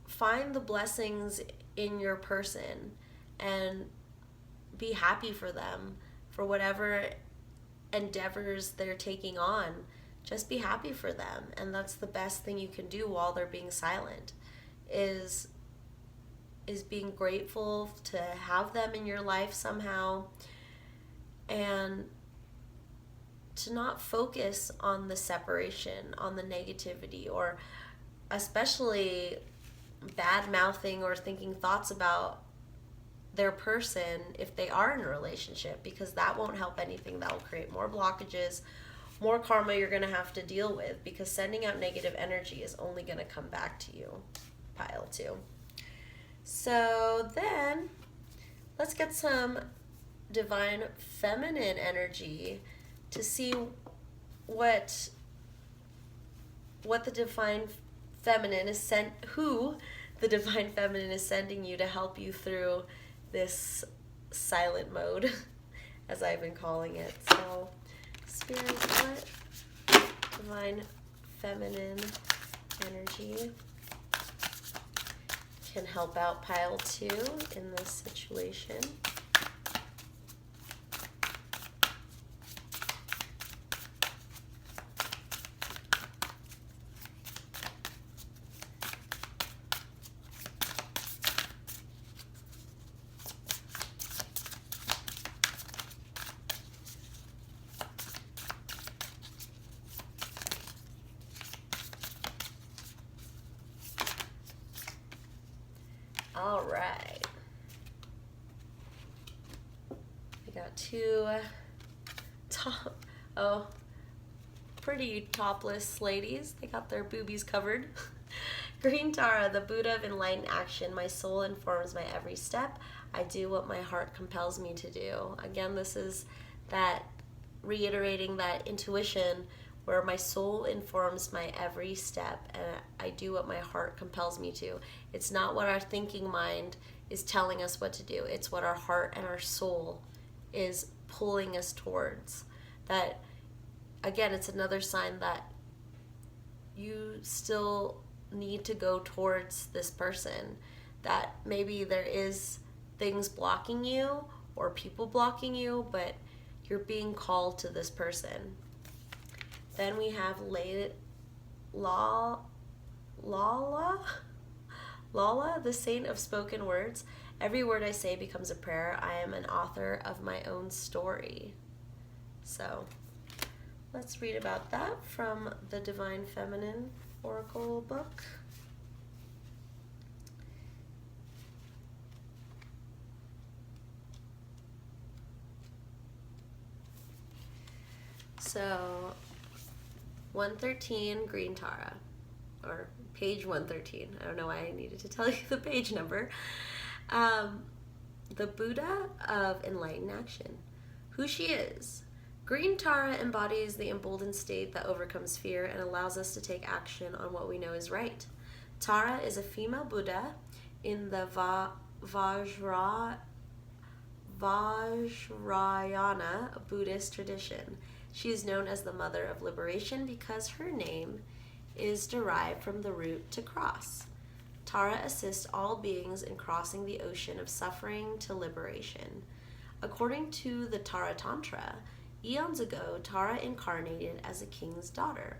[SPEAKER 1] find the blessings in your person and be happy for them, for whatever endeavors they're taking on. Just be happy for them. And that's the best thing you can do while they're being silent, is being grateful to have them in your life somehow, and to not focus on the separation, on the negativity, or especially bad mouthing or thinking thoughts about their person if they are in a relationship, because that won't help anything. That will create more blockages, more karma you're going to have to deal with, because sending out negative energy is only going to come back to you. Pile 2. So then let's get some divine feminine energy to see what the divine feminine is who the divine feminine is sending you to help you through this silent mode, as I've been calling it. So Spirit, what divine feminine energy can help out pile 2 in this situation? All right. We got 2 pretty topless ladies. They got their boobies covered. Green Tara, the Buddha of enlightened action. My soul informs my every step. I do what my heart compels me to do. Again, this is that reiterating that intuition, where my soul informs my every step and I do what my heart compels me to. It's not what our thinking mind is telling us what to do. It's what our heart and our soul is pulling us towards. That, again, it's another sign that you still need to go towards this person. That maybe there is things blocking you or people blocking you, but you're being called to this person. Then we have Lala, the saint of spoken words. Every word I say becomes a prayer. I am an author of my own story. So let's read about that from the Divine Feminine Oracle book. So 113, green Tara, or page 113. I don't know why I needed to tell you the page number. The Buddha of enlightened action. Who she is. Green Tara embodies the emboldened state that overcomes fear and allows us to take action on what we know is right. Tara is a female Buddha in the Vajrayana Buddhist tradition. She is known as the Mother of Liberation because her name is derived from the root to cross. Tara assists all beings in crossing the ocean of suffering to liberation. According to the Tara Tantra, eons ago, Tara incarnated as a king's daughter.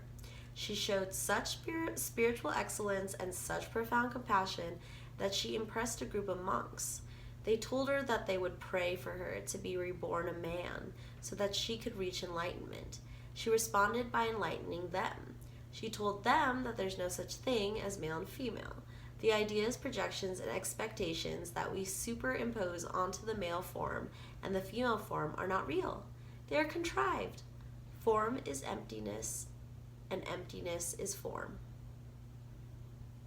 [SPEAKER 1] She showed such spiritual excellence and such profound compassion that she impressed a group of monks. They told her that they would pray for her to be reborn a man so that she could reach enlightenment. She responded by enlightening them. She told them that there's no such thing as male and female. The ideas, projections, and expectations that we superimpose onto the male form and the female form are not real. They are contrived. Form is emptiness, and emptiness is form.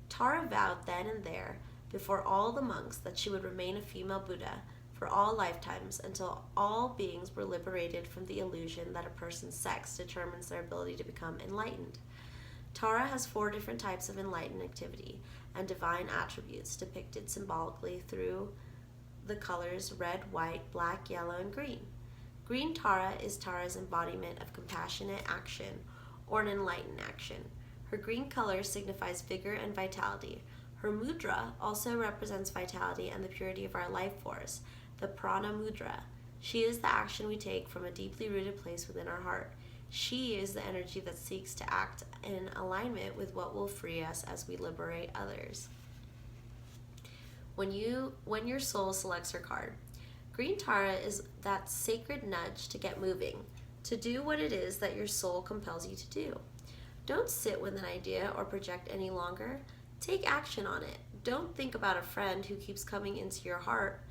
[SPEAKER 1] Tara vowed then and there, before all the monks, that she would remain a female Buddha for all lifetimes until all beings were liberated from the illusion that a person's sex determines their ability to become enlightened. Tara has 4 different types of enlightened activity and divine attributes depicted symbolically through the colors red, white, black, yellow, and green. Green Tara is Tara's embodiment of compassionate action or an enlightened action. Her green color signifies vigor and vitality. Her mudra also represents vitality and the purity of our life force, the prana mudra. She is the action we take from a deeply rooted place within our heart. She is the energy that seeks to act in alignment with what will free us as we liberate others. When your soul selects her card, green Tara is that sacred nudge to get moving, to do what it is that your soul compels you to do. Don't sit with an idea or project any longer. Take action on it. Don't think about a friend who keeps coming into your heart.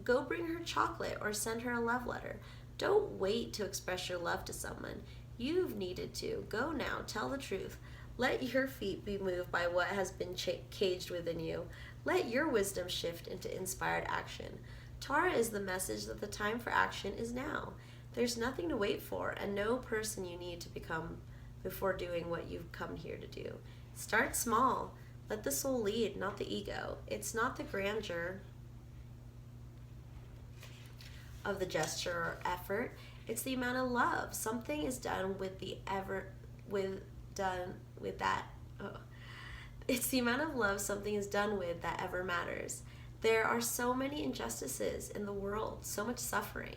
[SPEAKER 1] Go bring her chocolate or send her a love letter. Don't wait to express your love to someone. You've needed to. Go now. Tell the truth. Let your feet be moved by what has been caged within you. Let your wisdom shift into inspired action. Tara is the message that the time for action is now. There's nothing to wait for and no person you need to become before doing what you've come here to do. Start small. Let the soul lead, not the ego. It's not the grandeur of the gesture or effort. It's the amount of love. Something is done It's the amount of love something is done with that ever matters. There are so many injustices in the world, so much suffering,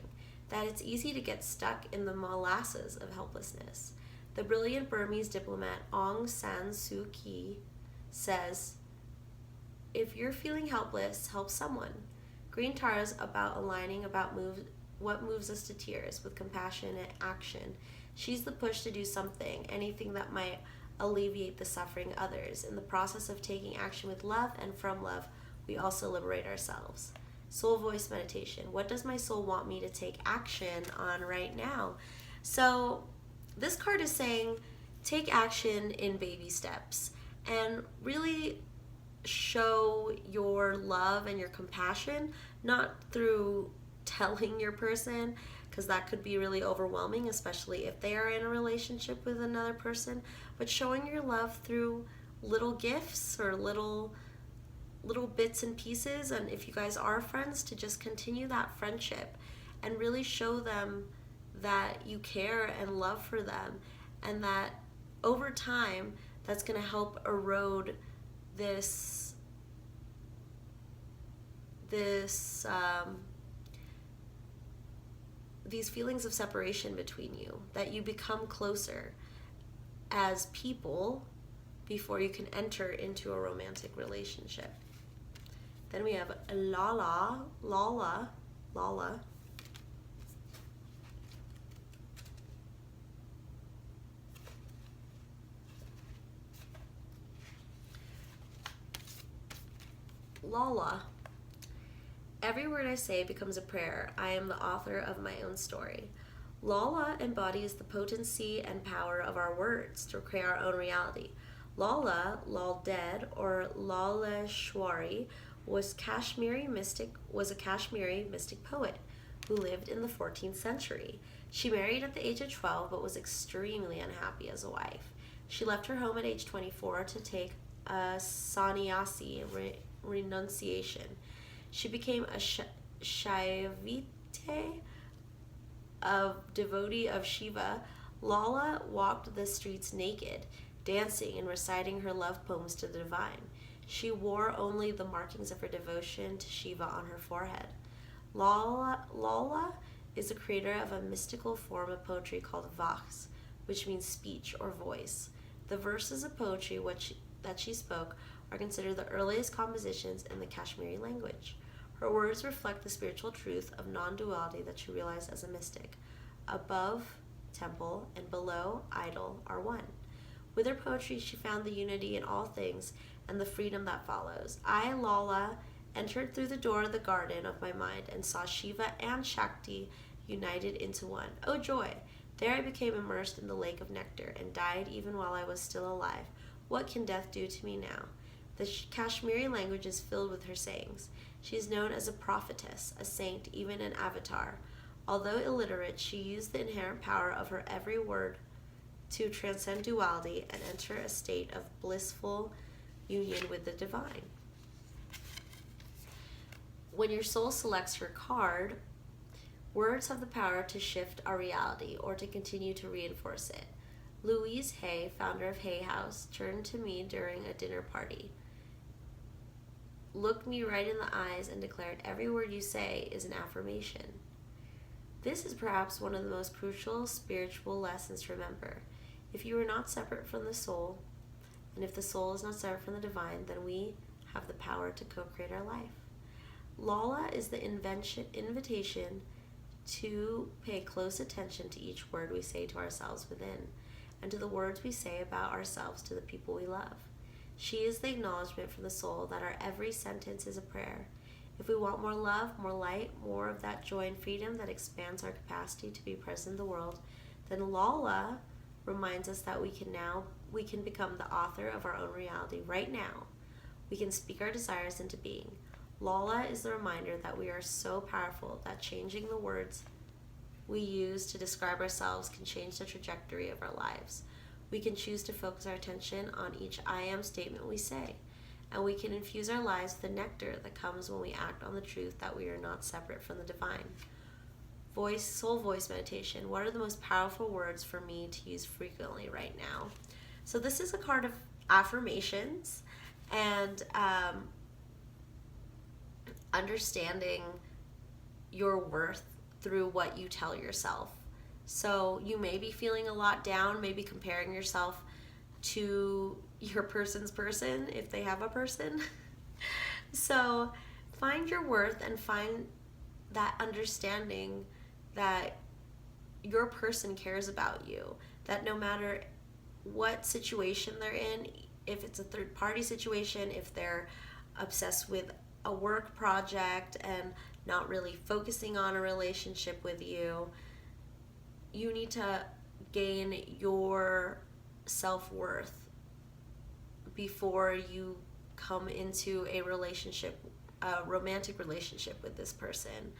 [SPEAKER 1] that it's easy to get stuck in the molasses of helplessness. The brilliant Burmese diplomat Aung San Suu Kyi says, if you're feeling helpless, help someone. Green Tara's about aligning what moves us to tears with compassionate action. She's the push to do something, anything that might alleviate the suffering of others. In the process of taking action with love and from love, we also liberate ourselves. Soul voice meditation. What does my soul want me to take action on right now? So this card is saying take action in baby steps and really show your love and your compassion, not through telling your person, because that could be really overwhelming, especially if they are in a relationship with another person, but showing your love through little gifts or little bits and pieces. And if you guys are friends, to just continue that friendship and really show them that you care and love for them, and that over time that's going to help erode these feelings of separation between you, that you become closer as people before you can enter into a romantic relationship. Then we have Lala. Every word I say becomes a prayer. I am the author of my own story. Lala embodies the potency and power of our words to create our own reality. Lala, Lal Dead, or Laleshwari, was a Kashmiri mystic poet who lived in the 14th century. She married at the age of 12 but was extremely unhappy as a wife. She left her home at age 24 to take a sannyasi renunciation. She became a Shaivite, a devotee of Shiva. Lala walked the streets naked, dancing and reciting her love poems to the divine. She wore only the markings of her devotion to Shiva on her forehead. Lala is the creator of a mystical form of poetry called Vaks, which means speech or voice. The verses of poetry that she spoke are considered the earliest compositions in the Kashmiri language. Her words reflect the spiritual truth of non-duality that she realized as a mystic. Above, temple, and below, idol, are one. With her poetry, she found the unity in all things and the freedom that follows. I, Lala, entered through the door of the garden of my mind and saw Shiva and Shakti united into one. Oh joy! There I became immersed in the lake of nectar and died even while I was still alive. What can death do to me now? The Kashmiri language is filled with her sayings. She is known as a prophetess, a saint, even an avatar. Although illiterate, she used the inherent power of her every word to transcend duality and enter a state of blissful union with the divine. When your soul selects your card, words have the power to shift our reality or to continue to reinforce it. Louise Hay, founder of Hay House, turned to me during a dinner party, looked me right in the eyes, and declared, "Every word you say is an affirmation." This is perhaps one of the most crucial spiritual lessons to remember. If you are not separate from the soul, and if the soul is not separate from the divine, then we have the power to co-create our life. Lala is the invitation to pay close attention to each word we say to ourselves within, and to the words we say about ourselves to the people we love. She is the acknowledgement from the soul that our every sentence is a prayer. If we want more love, more light, more of that joy and freedom that expands our capacity to be present in the world, then Lala reminds us that we can become the author of our own reality right now. We can speak our desires into being. Lala is the reminder that we are so powerful that changing the words we use to describe ourselves can change the trajectory of our lives. We can choose to focus our attention on each I am statement we say, and we can infuse our lives with the nectar that comes when we act on the truth that we are not separate from the divine. Soul voice meditation. What are the most powerful words for me to use frequently right now? So this is a card of affirmations and understanding your worth through what you tell yourself. So you may be feeling a lot down, maybe comparing yourself to your person's person, if they have a person. So find your worth and find that understanding that your person cares about you, that no matter what situation they're in, if it's a third party situation, if they're obsessed with a work project and not really focusing on a relationship with you, you need to gain your self-worth before you come into a relationship, a romantic relationship with this person.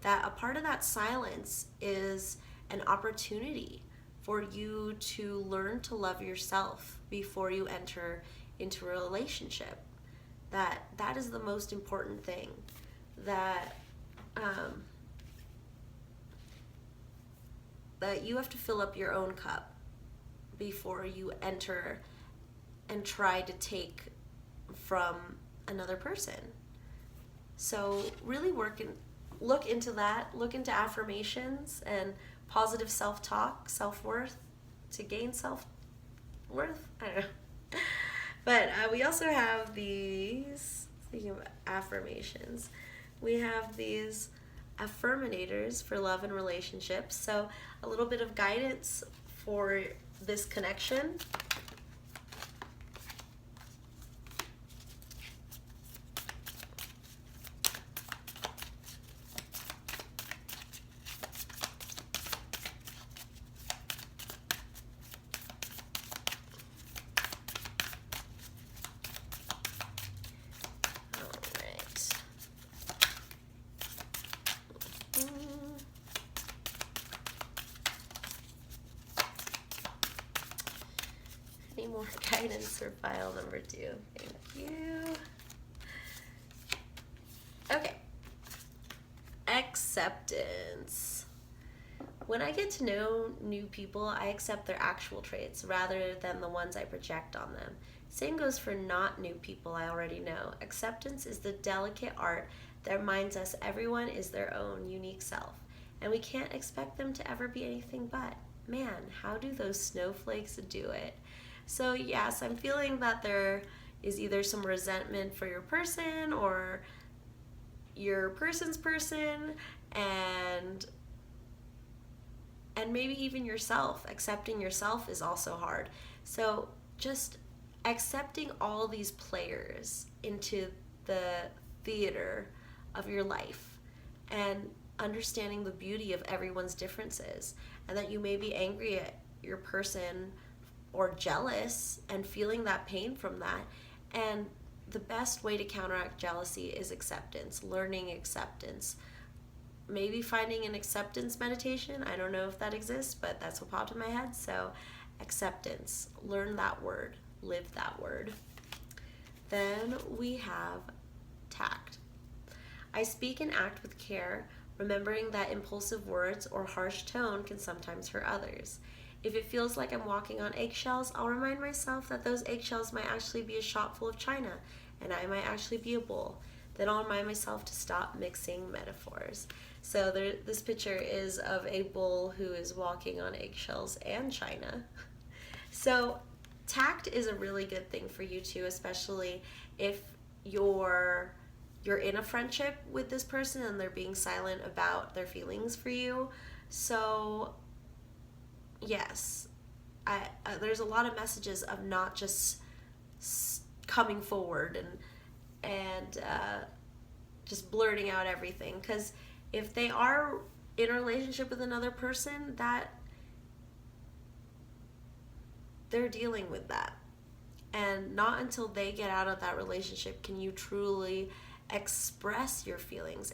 [SPEAKER 1] That a part of that silence is an opportunity for you to learn to love yourself before you enter into a relationship. That is the most important thing. That you have to fill up your own cup before you enter and try to take from another person. So really look into that, look into affirmations and positive self-talk, self-worth, to gain self-worth. I don't know. But we also have these, speaking of affirmations, we have these affirminators for love and relationships. So a little bit of guidance for this connection. more guidance for file number 2. Thank you. Okay. Acceptance. When I get to know new people, I accept their actual traits rather than the ones I project on them. Same goes for not new people I already know. Acceptance is the delicate art that reminds us everyone is their own unique self, and we can't expect them to ever be anything but. Man, how do those snowflakes do it? So yes, I'm feeling that there is either some resentment for your person or your person's person, and maybe even yourself. Accepting yourself is also hard. So just accepting all these players into the theater of your life and understanding the beauty of everyone's differences, and that you may be angry at your person or jealous and feeling that pain from that. And the best way to counteract jealousy is acceptance, learning acceptance. Maybe finding an acceptance meditation. I don't know if that exists, but that's what popped in my head. So acceptance, learn that word, live that word. Then we have tact. I speak and act with care, remembering that impulsive words or harsh tone can sometimes hurt others. If it feels like I'm walking on eggshells, I'll remind myself that those eggshells might actually be a shop full of china, and I might actually be a bowl. Then I'll remind myself to stop mixing metaphors. So this picture is of a bull who is walking on eggshells and china. So tact is a really good thing for you too, especially if you're in a friendship with this person and they're being silent about their feelings for you. So yes, there's a lot of messages of not just coming forward and just blurting out everything, because if they are in a relationship with another person, that they're dealing with that, and not until they get out of that relationship can you truly express your feelings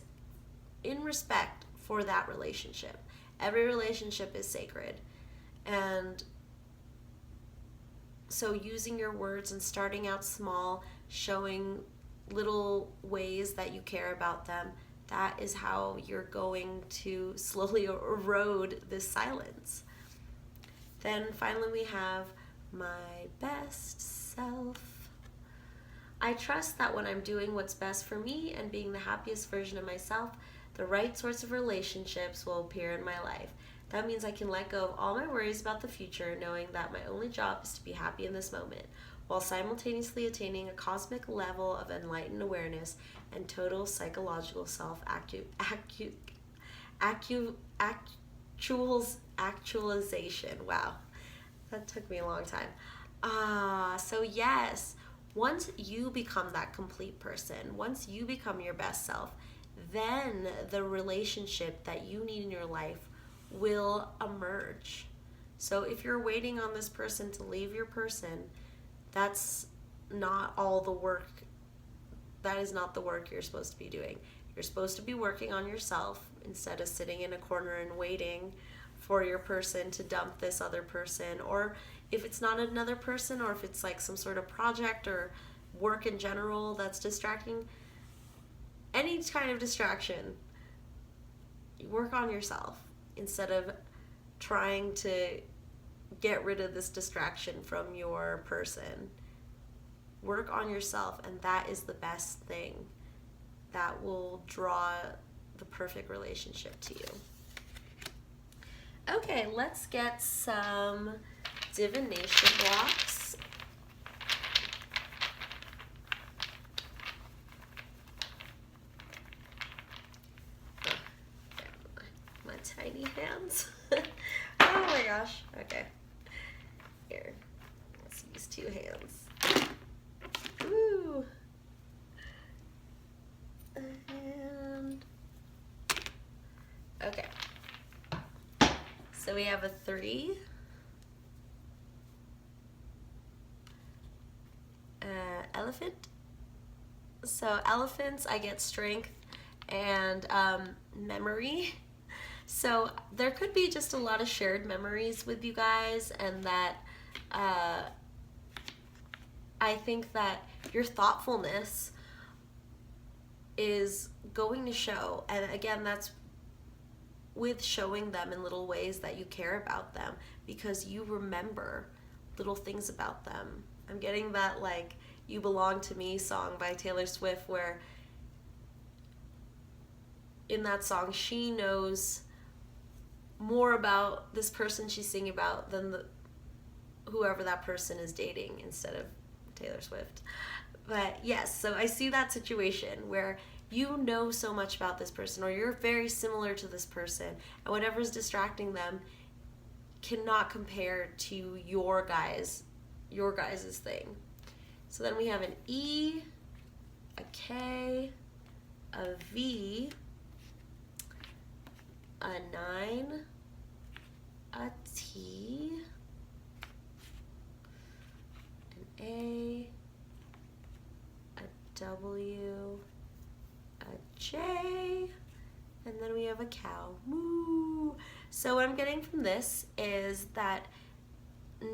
[SPEAKER 1] in respect for that relationship. Every relationship is sacred, and so using your words and starting out small, showing little ways that you care about them, that is how you're going to slowly erode this silence. Then finally we have my best self. I trust that when I'm doing what's best for me and being the happiest version of myself, the right sorts of relationships will appear in my life. That means I can let go of all my worries about the future, knowing that my only job is to be happy in this moment, while simultaneously attaining a cosmic level of enlightened awareness and total psychological actualization. Wow, that took me a long time. So yes, once you become that complete person, once you become your best self, then the relationship that you need in your life will emerge. So if you're waiting on this person to leave your person, that's not all the work. That is not the work you're supposed to be doing. You're supposed to be working on yourself instead of sitting in a corner and waiting for your person to dump this other person. Or if it's not another person, or if it's like some sort of project or work in general that's distracting, any kind of distraction, work on yourself instead of trying to get rid of this distraction from your person. Work on yourself, and that is the best thing that will draw the perfect relationship to you. Okay, let's get some divination blocks. My tiny hands. Oh my gosh. Okay. Here. Let's use 2 hands. Ooh. And okay. So we have a 3. Elephant. So elephants, I get strength and memory. So there could be just a lot of shared memories with you guys, and that I think that your thoughtfulness is going to show, and again, that's with showing them in little ways that you care about them because you remember little things about them. I'm getting that like You Belong to Me song by Taylor Swift, where in that song she knows more about this person she's singing about than whoever that person is dating instead of Taylor Swift. But yes, so I see that situation where you know so much about this person, or you're very similar to this person, and whatever's distracting them cannot compare to your guys' thing. So then we have an E, a K, a V, a 9, a T, an A, a W, a J, and then we have a cow. Moo! So what I'm getting from this is that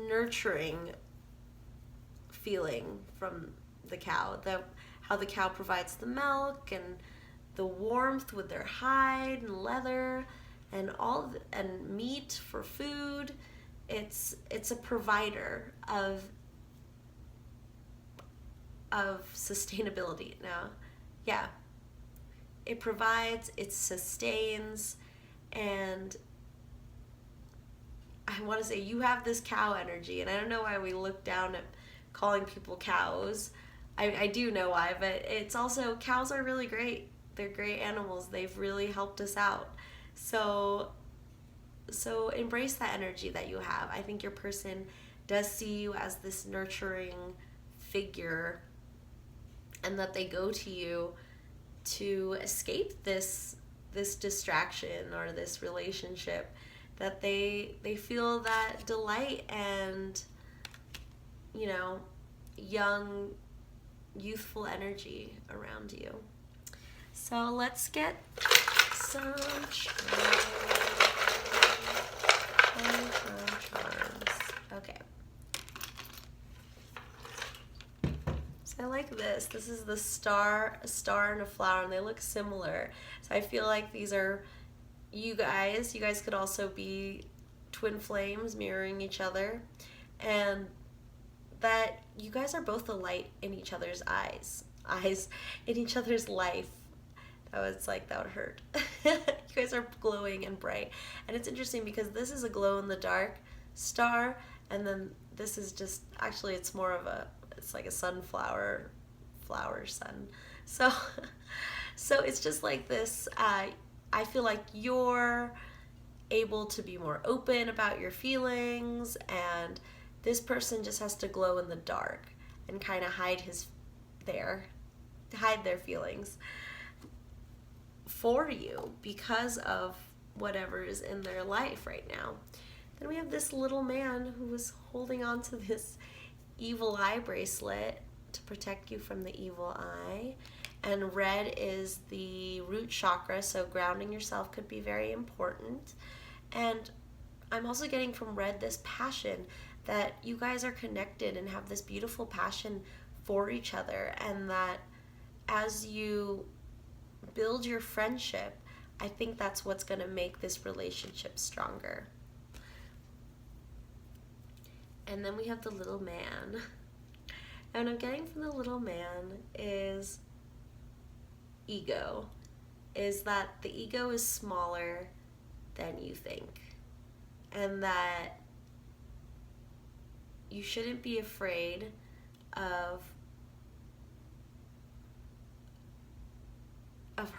[SPEAKER 1] nurturing feeling from the cow, how the cow provides the milk and the warmth with their hide and leather and and meat for food. It's a provider of sustainability. Now, yeah, it provides, it sustains, and I want to say you have this cow energy, and I don't know why we look down at calling people cows. I do know why, but it's also, cows are really great. They're great animals. They've really helped us out. So embrace that energy that you have. I think your person does see you as this nurturing figure, and that they go to you to escape this distraction or this relationship, that they feel that delight and, you know, young, youthful energy around you. So let's get some charms. Okay. So I like this. This is a star and a flower, and they look similar. So I feel like these are you guys. You guys could also be twin flames mirroring each other, and that you guys are both the light in each other's eyes in each other's life. That would hurt. You guys are glowing and bright, and it's interesting because this is a glow in the dark star, and then this is just, actually it's more of it's like a sunflower flower sun. So it's just like this. I feel like you're able to be more open about your feelings, and this person just has to glow in the dark and kind of hide their feelings for you because of whatever is in their life right now. Then we have this little man who is holding on to this evil eye bracelet to protect you from the evil eye. And red is the root chakra, so grounding yourself could be very important. And I'm also getting from red this passion, that you guys are connected and have this beautiful passion for each other, and that as you build your friendship, I think that's what's going to make this relationship stronger. And then we have the little man. And what I'm getting from the little man is ego. Is that the ego is smaller than you think. And that you shouldn't be afraid of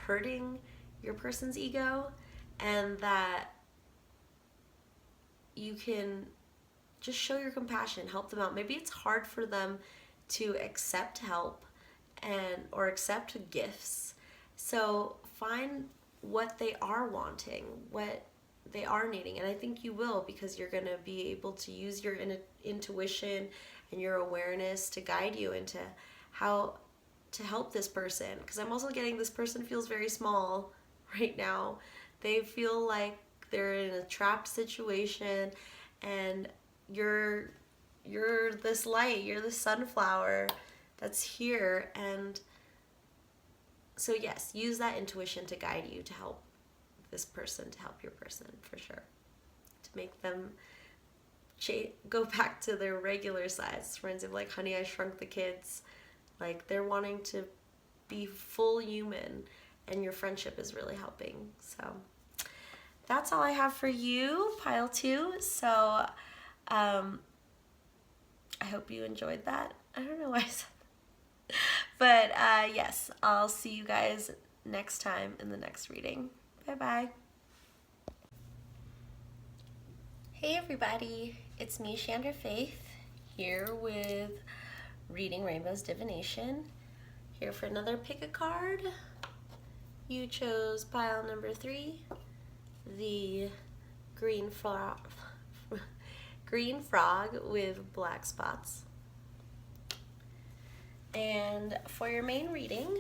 [SPEAKER 1] hurting your person's ego, and that you can just show your compassion, help them out. Maybe it's hard for them to accept help or accept gifts. So find what they are wanting, what they are needing, and I think you will, because you're going to be able to use your intuition and your awareness to guide you into how to help this person. Because I'm also getting this person feels very small right now. They feel like they're in a trapped situation, and you're you're this light, you're the sunflower that's here. And so yes, use that intuition to guide you, to help this person, to help your person, for sure. To make them go back to their regular size. Reminds me of like Honey, I Shrunk the Kids. Like, they're wanting to be full human, and your friendship is really helping. So that's all I have for you, pile 2. So I hope you enjoyed that. I don't know why I said that. But yes, I'll see you guys next time in the next reading. Bye-bye. Hey everybody, it's me, ShandrahFaith, here with Reading Rainbow's Divination. Here for another pick a card. You chose pile number 3, the green frog with black spots. And for your main reading,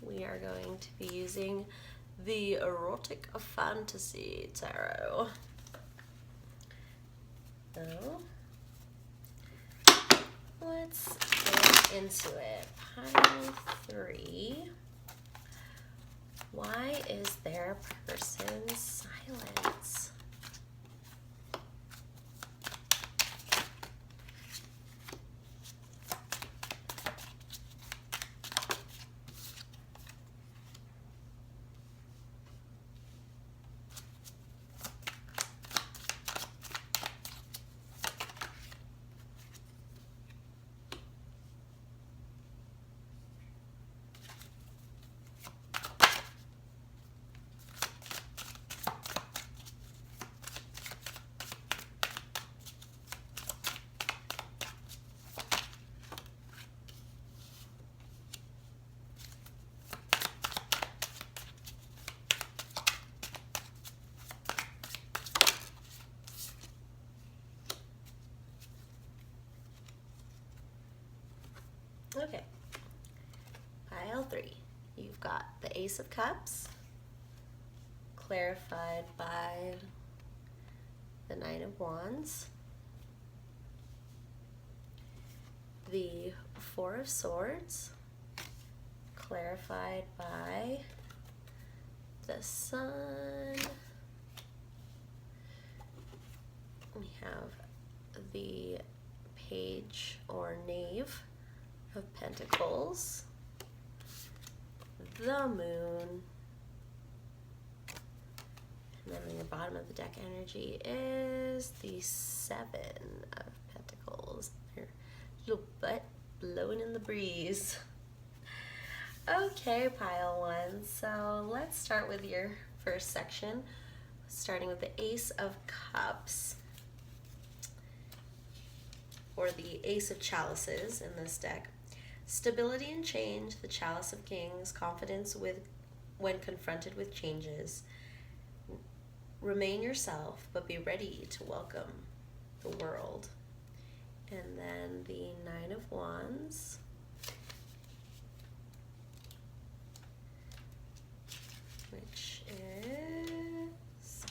[SPEAKER 1] we are going to be using the Erotic Fantasy Tarot. So, let's get into it. Pile 3. Why is there person's silence? Okay, pile 3. You've got the Ace of Cups, clarified by the Knight of Wands, the Four of Swords, clarified by the Sun. We have the Page or Knave of Pentacles, the Moon, and then in the bottom of the deck energy is the Seven of Pentacles. Their little butt blowing in the breeze. Okay, pile 1. So let's start with your first section, starting with the Ace of Cups, or the Ace of Chalices in this deck. Stability and change, the Chalice of Kings, confidence when confronted with changes. Remain yourself, but be ready to welcome the world. And then the Nine of Wands, which is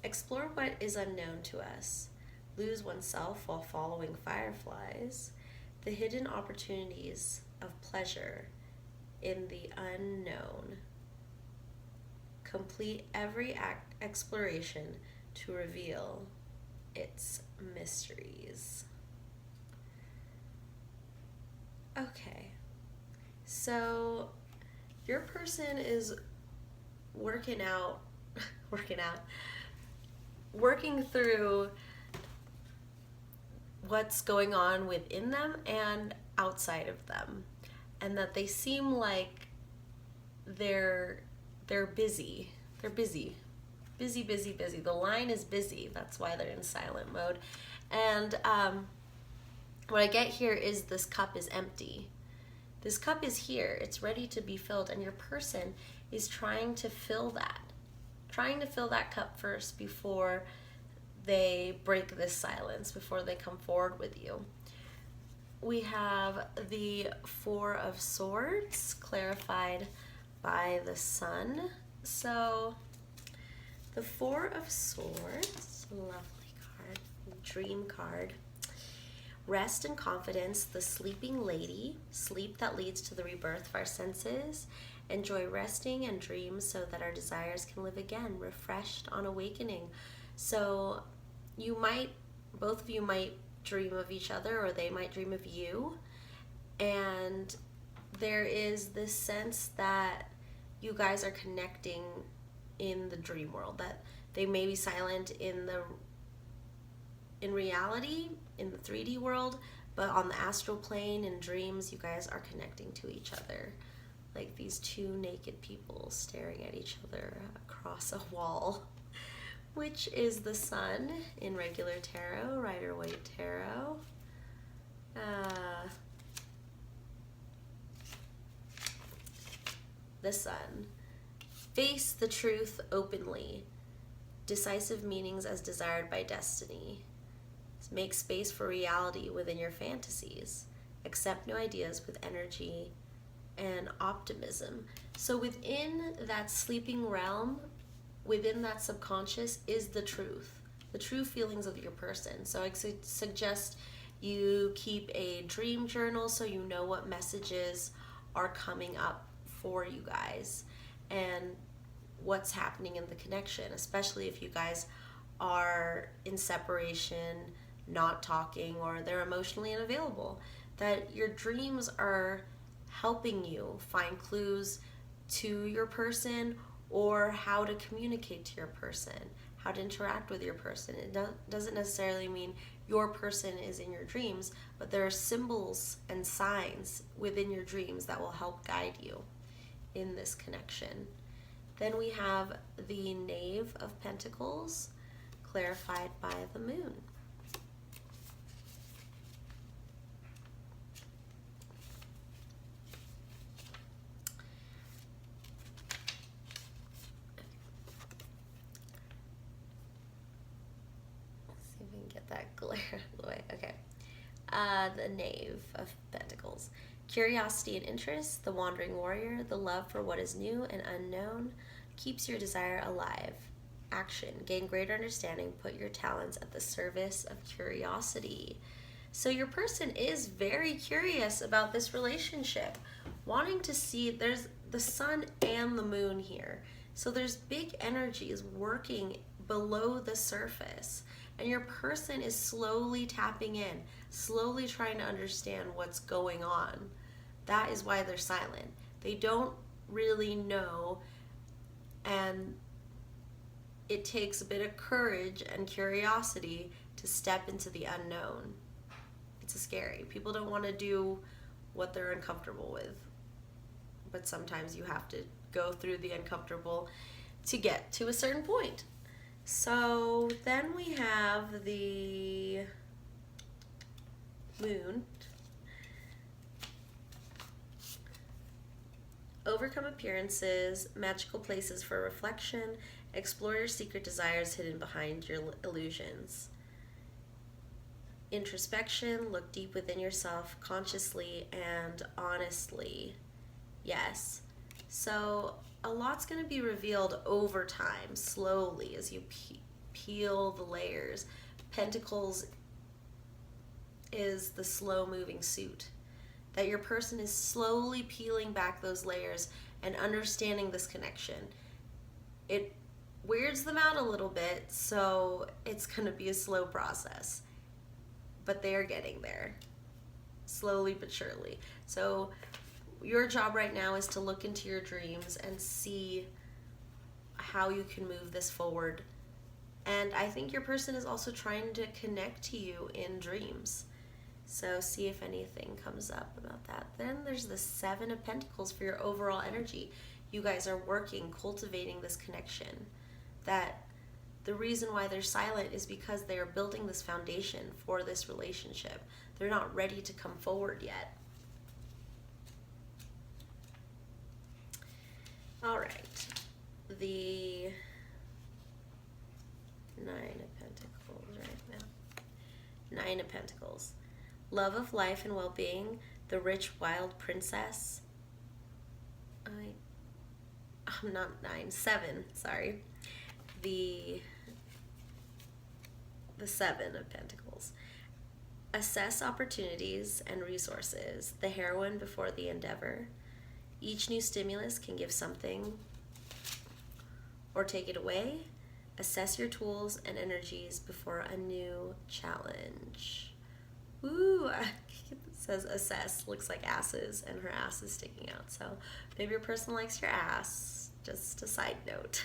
[SPEAKER 1] explore what is unknown to us. Lose oneself while following fireflies. The hidden opportunities of pleasure in the unknown. Complete every exploration to reveal its mysteries. Okay, so your person is working through what's going on within them and outside of them, and that they seem like they're busy. They're busy. The line is busy. That's why they're in silent mode. And what I get here is this cup is empty. This cup is here. It's ready to be filled, and your person is trying to fill that cup first before they break this silence, before they come forward with you. We have the Four of Swords, clarified by the Sun. So the Four of Swords, lovely card, dream card. Rest and confidence, the sleeping lady, sleep that leads to the rebirth of our senses. Enjoy resting and dreams so that our desires can live again, refreshed on awakening. So both of you might dream of each other, or they might dream of you. And there is this sense that you guys are connecting in the dream world, that they may be silent in reality, in the 3D world, but on the astral plane, in dreams, you guys are connecting to each other. Like these two naked people staring at each other across a wall, which is the sun in regular tarot, Rider-Waite tarot. The sun. Face the truth openly. Decisive meanings as desired by destiny. Make space for reality within your fantasies. Accept new ideas with energy and optimism. So within that sleeping realm, within that subconscious is the true feelings of your person. So I suggest you keep a dream journal so you know what messages are coming up for you guys and what's happening in the connection, especially if you guys are in separation, not talking, or they're emotionally unavailable, that your dreams are helping you find clues to your person or how to communicate to your person, how to interact with your person. It doesn't necessarily mean your person is in your dreams, but there are symbols and signs within your dreams that will help guide you in this connection. Then we have the Knave of Pentacles, clarified by the moon. That glare out of the way. Okay. The Knave of Pentacles. Curiosity and interest, the wandering warrior, the love for what is new and unknown, keeps your desire alive. Action. Gain greater understanding. Put your talents at the service of curiosity. So your person is very curious about this relationship, wanting to see. There's the sun and the moon here. So there's big energies working below the surface. And your person is slowly tapping in, slowly trying to understand what's going on. That is why they're silent. They don't really know, and it takes a bit of courage and curiosity to step into the unknown. It's scary. People don't want to do what they're uncomfortable with, but sometimes you have to go through the uncomfortable to get to a certain point. So then we have the moon. Overcome appearances, magical places for reflection, explore your secret desires hidden behind your illusions. Introspection, look deep within yourself consciously and honestly. Yes. So a lot's going to be revealed over time, slowly, as you peel the layers. Pentacles is the slow-moving suit. That your person is slowly peeling back those layers and understanding this connection. It weirds them out a little bit, so it's going to be a slow process. But they are getting there, slowly but surely. So your job right now is to look into your dreams and see how you can move this forward. And I think your person is also trying to connect to you in dreams. So see if anything comes up about that. Then there's the Seven of Pentacles for your overall energy. You guys are working, cultivating this connection. That the reason why they're silent is because they are building this foundation for this relationship. They're not ready to come forward yet. All right, the Nine of Pentacles right now. Nine of Pentacles. Love of life and well-being, the rich wild princess. I'm not nine, seven, sorry. The the Seven of Pentacles. Assess opportunities and resources. The heroine before the endeavor. Each new stimulus can give something or take it away. Assess your tools and energies before a new challenge. Ooh, it says assess. Looks like asses, and her ass is sticking out. So maybe your person likes your ass. Just a side note.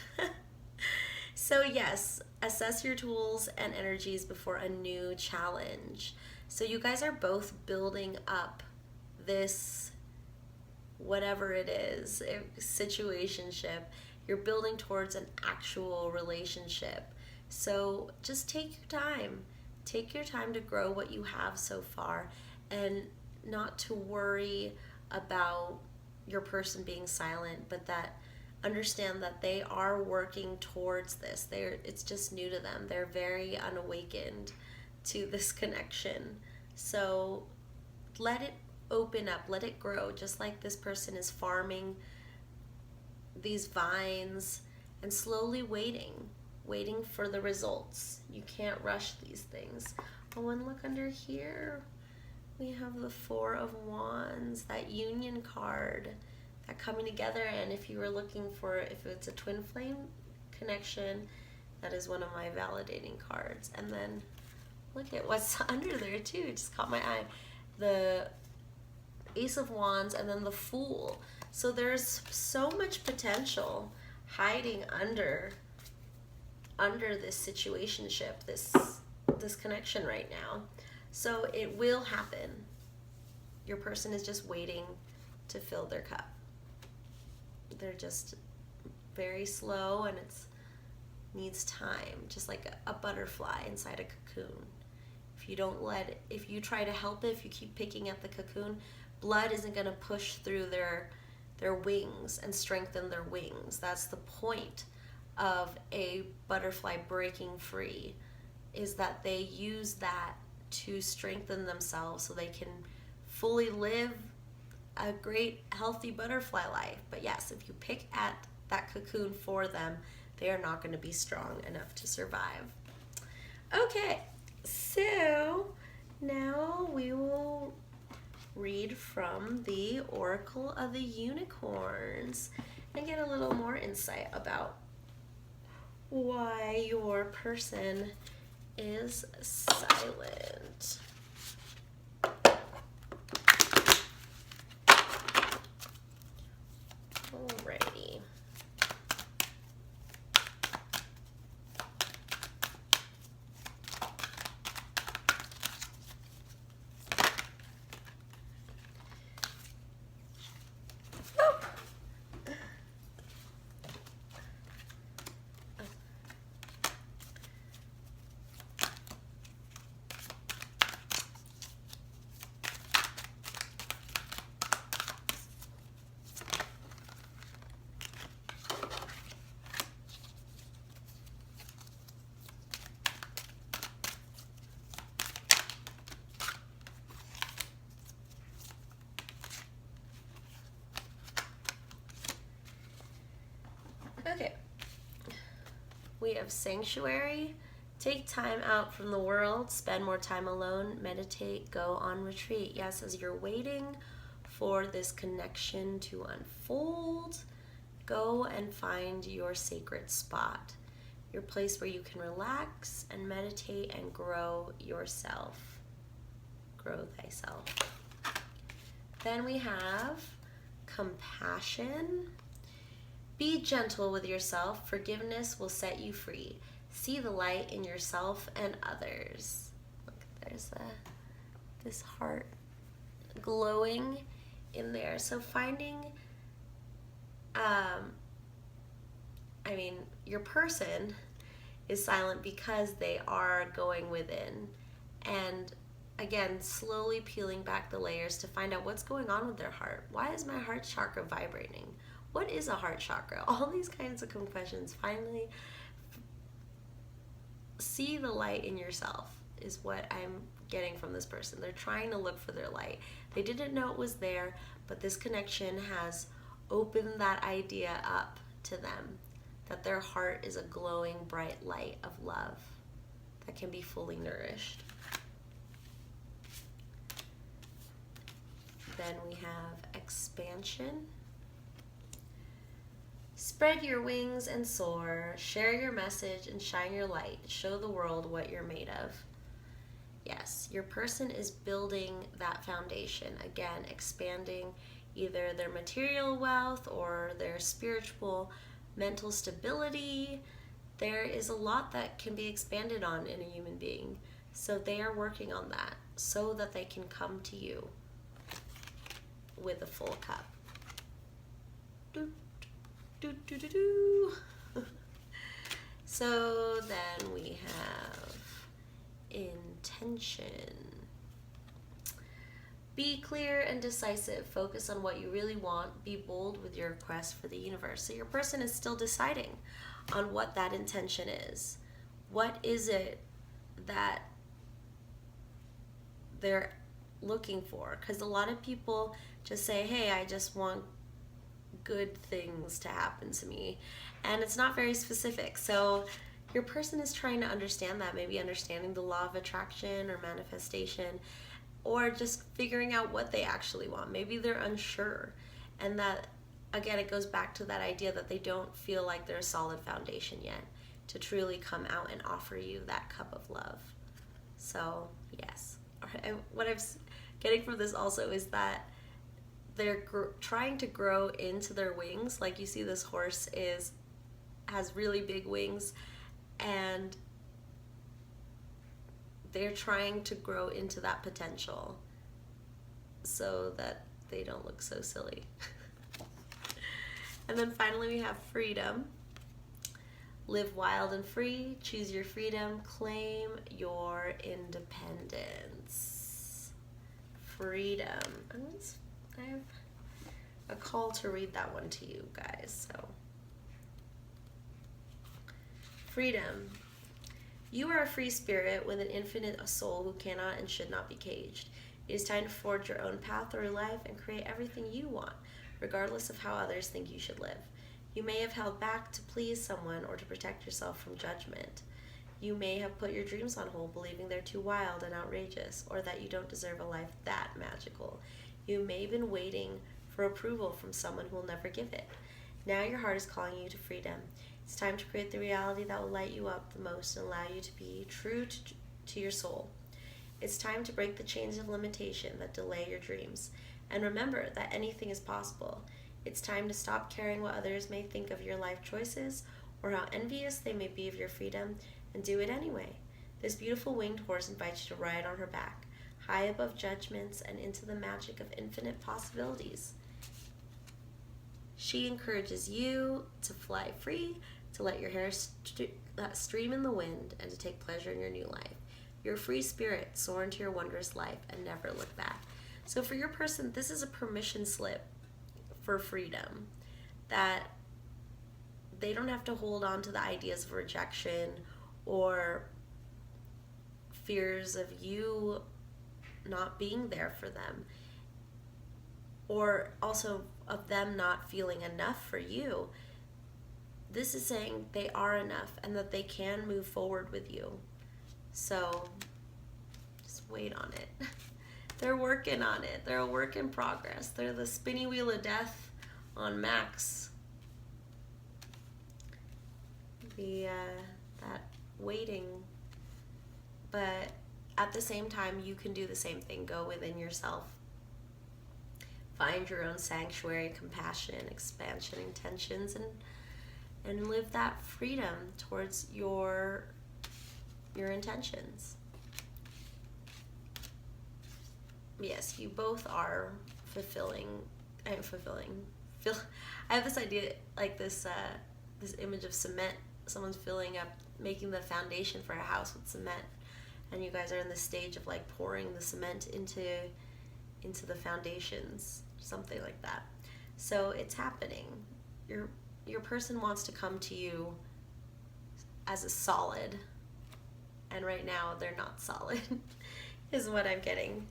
[SPEAKER 1] So yes, assess your tools and energies before a new challenge. So you guys are both building up this, whatever it is, situationship. You're building towards an actual relationship. So just take your time. Take your time to grow what you have so far, and not to worry about your person being silent, but that understand that they are working towards this. It's just new to them. They're very unawakened to this connection. So let it open up, let it grow, just like this person is farming these vines and slowly waiting for the results. You can't rush these things. Oh, and look under here. We have the Four of Wands, that union card, that coming together. And if you were looking for, if it's a twin flame connection, that is one of my validating cards. And then look at what's under there too. It just caught my eye. The Ace of Wands and then the Fool. So there's so much potential hiding under this situationship, this connection right now. So it will happen. Your person is just waiting to fill their cup. They're just very slow, and it needs time, just like a butterfly inside a cocoon. If you try to help it, if you keep picking at the cocoon, blood isn't going to push through their wings and strengthen their wings. That's the point of a butterfly breaking free, is that they use that to strengthen themselves so they can fully live a great healthy butterfly life. But yes, if you pick at that cocoon for them, they are not going to be strong enough to survive. Okay, so now we will read from the Oracle of the Unicorns and get a little more insight about why your person is silent. Alrighty. Okay, we have Sanctuary. Take time out from the world, spend more time alone, meditate, go on retreat. Yes, as you're waiting for this connection to unfold, go and find your sacred spot, your place where you can relax and meditate and grow yourself. Grow thyself. Then we have Compassion. Be gentle with yourself. Forgiveness will set you free. See the light in yourself and others. Look, there's this heart glowing in there. So finding, your person is silent because they are going within. And again, slowly peeling back the layers to find out what's going on with their heart. Why is my heart chakra vibrating? What is a heart chakra? All these kinds of questions. Finally, see the light in yourself is what I'm getting from this person. They're trying to look for their light. They didn't know it was there, but this connection has opened that idea up to them, that their heart is a glowing, bright light of love that can be fully nourished. Then we have expansion. Spread your wings and soar. Share your message and shine your light. Show the world what you're made of. Yes, your person is building that foundation. Again, expanding either their material wealth or their spiritual, mental stability. There is a lot that can be expanded on in a human being. So they are working on that so that they can come to you with a full cup. Do, do, do, do, do. So then we have intention. Be clear and decisive. Focus on what you really want. Be bold with your request for the universe. So your person is still deciding on what that intention is. What is it that they're looking for? Because a lot of people just say, hey, I just want good things to happen to me. And it's not very specific. So your person is trying to understand that, maybe understanding the law of attraction or manifestation, or just figuring out what they actually want. Maybe they're unsure. And that, again, it goes back to that idea that they don't feel like they're a solid foundation yet to truly come out and offer you that cup of love. So, yes. What I'm getting from this also is that they're trying to grow into their wings. Like you see this horse has really big wings, and they're trying to grow into that potential so that they don't look so silly. And then finally we have freedom. Live wild and free. Choose your freedom. Claim your independence. Freedom. I have a call to read that one to you guys. So, freedom. You are a free spirit with an infinite soul who cannot and should not be caged. It is time to forge your own path through life and create everything you want, regardless of how others think you should live. You may have held back to please someone or to protect yourself from judgment. You may have put your dreams on hold, believing they're too wild and outrageous, or that you don't deserve a life that magical. You may have been waiting for approval from someone who will never give it. Now your heart is calling you to freedom. It's time to create the reality that will light you up the most and allow you to be true to your soul. It's time to break the chains of limitation that delay your dreams. And remember that anything is possible. It's time to stop caring what others may think of your life choices or how envious they may be of your freedom, and do it anyway. This beautiful winged horse invites you to ride on her back, high above judgments and into the magic of infinite possibilities. She encourages you to fly free, to let your hair stream in the wind, and to take pleasure in your new life. You're a free spirit, soar into your wondrous life and never look back. So for your person, this is a permission slip for freedom, that they don't have to hold on to the ideas of rejection or fears of you not being there for them, or also of them not feeling enough for you. This is saying they are enough and that they can move forward with you. So just wait on it. They're working on it. They're a work in progress. They're the spinny wheel of death on max. That waiting. But at the same time, you can do the same thing. Go within yourself. Find your own sanctuary, compassion, expansion, intentions, and live that freedom towards your intentions. Yes, you both are fulfilling. I have this idea, like this image of cement. Someone's filling up, making the foundation for a house with cement, and you guys are in the stage of like pouring the cement into the foundations, something like that. So it's happening. Your person wants to come to you as a solid, and right now they're not solid, is what I'm getting.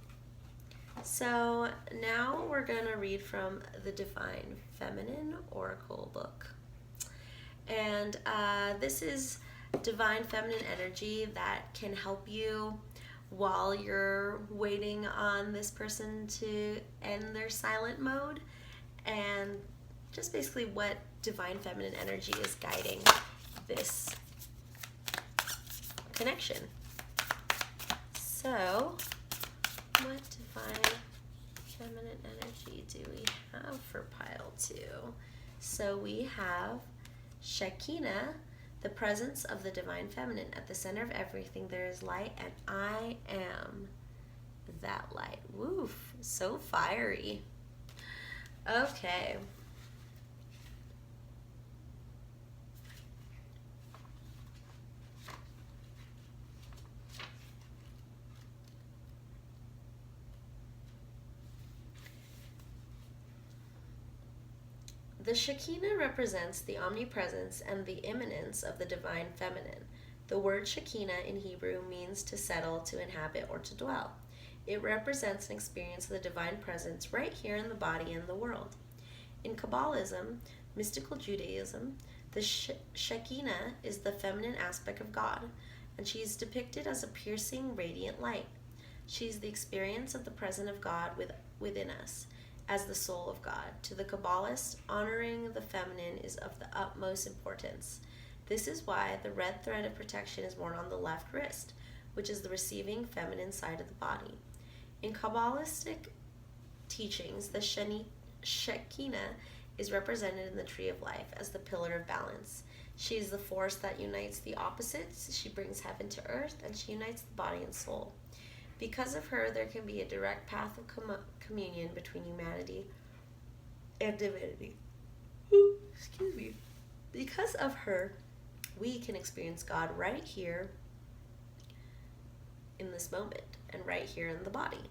[SPEAKER 1] So now we're going to read from the Divine Feminine Oracle book. And this is divine feminine energy that can help you while you're waiting on this person to end their silent mode, and just basically what divine feminine energy is guiding this connection. So, what divine feminine energy do we have for pile 2? So we have Shekinah, the presence of the divine feminine. At the center of everything there is light, and I am that light. Woof, so fiery. Okay. The Shekinah represents the omnipresence and the immanence of the divine feminine. The word Shekinah in Hebrew means to settle, to inhabit, or to dwell. It represents an experience of the divine presence right here in the body and the world. In Kabbalism, mystical Judaism, the Shekinah is the feminine aspect of God, and she is depicted as a piercing, radiant light. She is the experience of the presence of God within us, as the soul of God. To the Kabbalist, honoring the feminine is of the utmost importance. This is why the red thread of protection is worn on the left wrist, which is the receiving feminine side of the body. In Kabbalistic teachings, the Shekinah is represented in the tree of life as the pillar of balance. She is the force that unites the opposites. She brings heaven to earth, and she unites the body and soul. Because of her, there can be a direct path of communion between humanity and divinity. Excuse me. Because of her, we can experience God right here in this moment and right here in the body.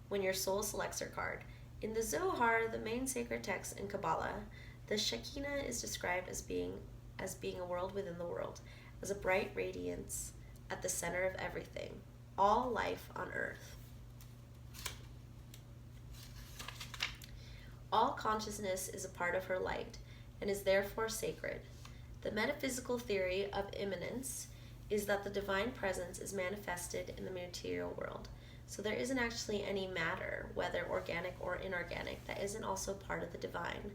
[SPEAKER 1] When your soul selects her card. In the Zohar, the main sacred text in Kabbalah, the Shekinah is described as being a world within the world, as a bright radiance at the center of everything, all life on earth. All consciousness is a part of her light and is therefore sacred. The metaphysical theory of immanence is that the divine presence is manifested in the material world. So there isn't actually any matter, whether organic or inorganic, that isn't also part of the divine.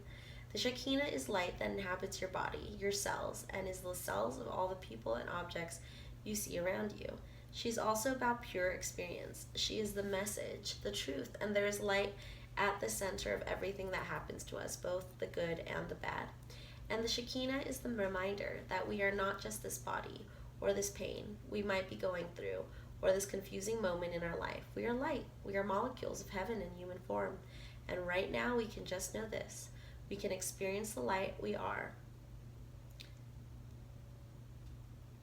[SPEAKER 1] The Shekinah is light that inhabits your body, your cells, and is the cells of all the people and objects you see around you. She's also about pure experience. She is the message, the truth, and there is light at the center of everything that happens to us, both the good and the bad. And the Shekinah is the reminder that we are not just this body or this pain we might be going through or this confusing moment in our life. We are light. We are molecules of heaven in human form. And right now we can just know this. We can experience the light we are.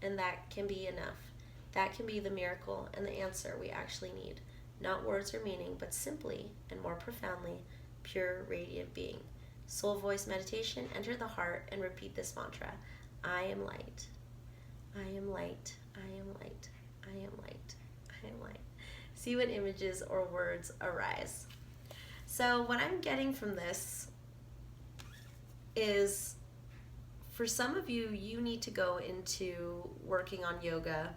[SPEAKER 1] And that can be enough. That can be the miracle and the answer we actually need. Not words or meaning, but simply and more profoundly, pure, radiant being. Soul voice meditation, enter the heart and repeat this mantra. I am light. I am light. I am light. I am light. I am light. See what images or words arise. So what I'm getting from this is, for some of you, you need to go into working on yoga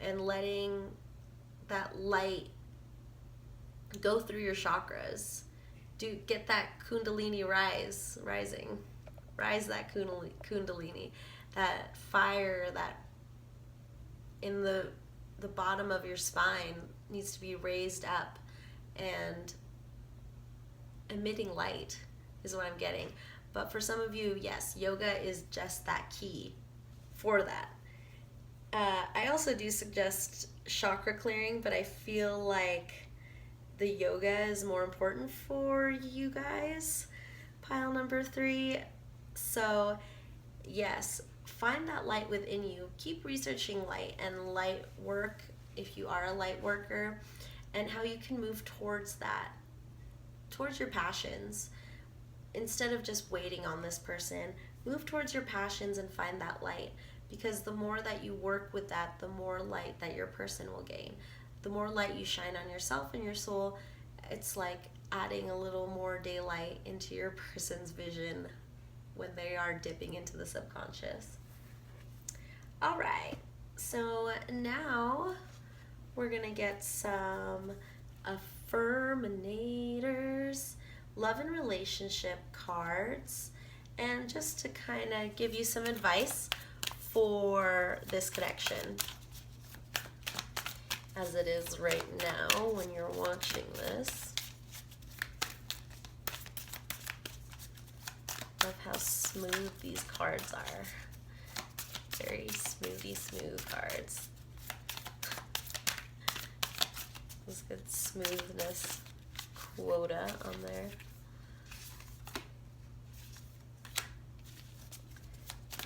[SPEAKER 1] and letting that light go through your chakras. Get that kundalini rising. Rise that kundalini, that fire that in the bottom of your spine needs to be raised up and emitting light is what I'm getting. But for some of you, yes, yoga is just that key for that. I also do suggest chakra clearing, but I feel like the yoga is more important for you guys, pile number 3. So yes, find that light within you. Keep researching light and light work if you are a light worker, and how you can move towards that, towards your passions. Instead of just waiting on this person, move towards your passions and find that light, because the more that you work with that, the more light that your person will gain. The more light you shine on yourself and your soul, it's like adding a little more daylight into your person's vision when they are dipping into the subconscious. All right, so now we're gonna get some affirminators, love and relationship cards, and just to kind of give you some advice for this connection, as it is right now when you're watching this. Love how smooth these cards are. Very smooth cards. There's good smoothness quota on there.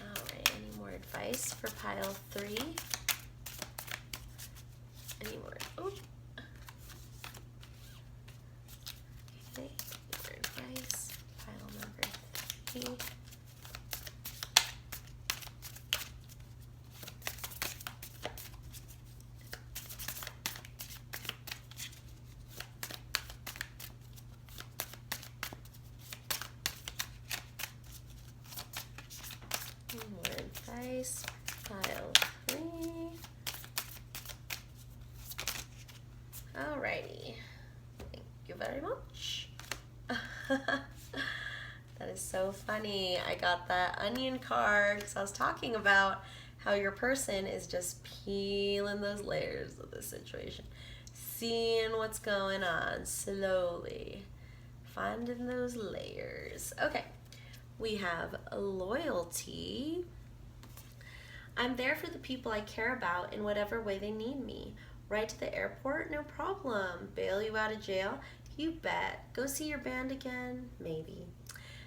[SPEAKER 1] Alright, any more advice for pile 3? Any more? Oh. Okay, more advice. Pile number 3. More advice, pile 3. Alrighty, thank you very much. That is so funny. I got that onion card because I was talking about how your person is just peeling those layers of the situation, seeing what's going on slowly, finding those layers. Okay. We have loyalty. I'm there for the people I care about in whatever way they need me. Ride to the airport? No problem. Bail you out of jail? You bet. Go see your band again? Maybe.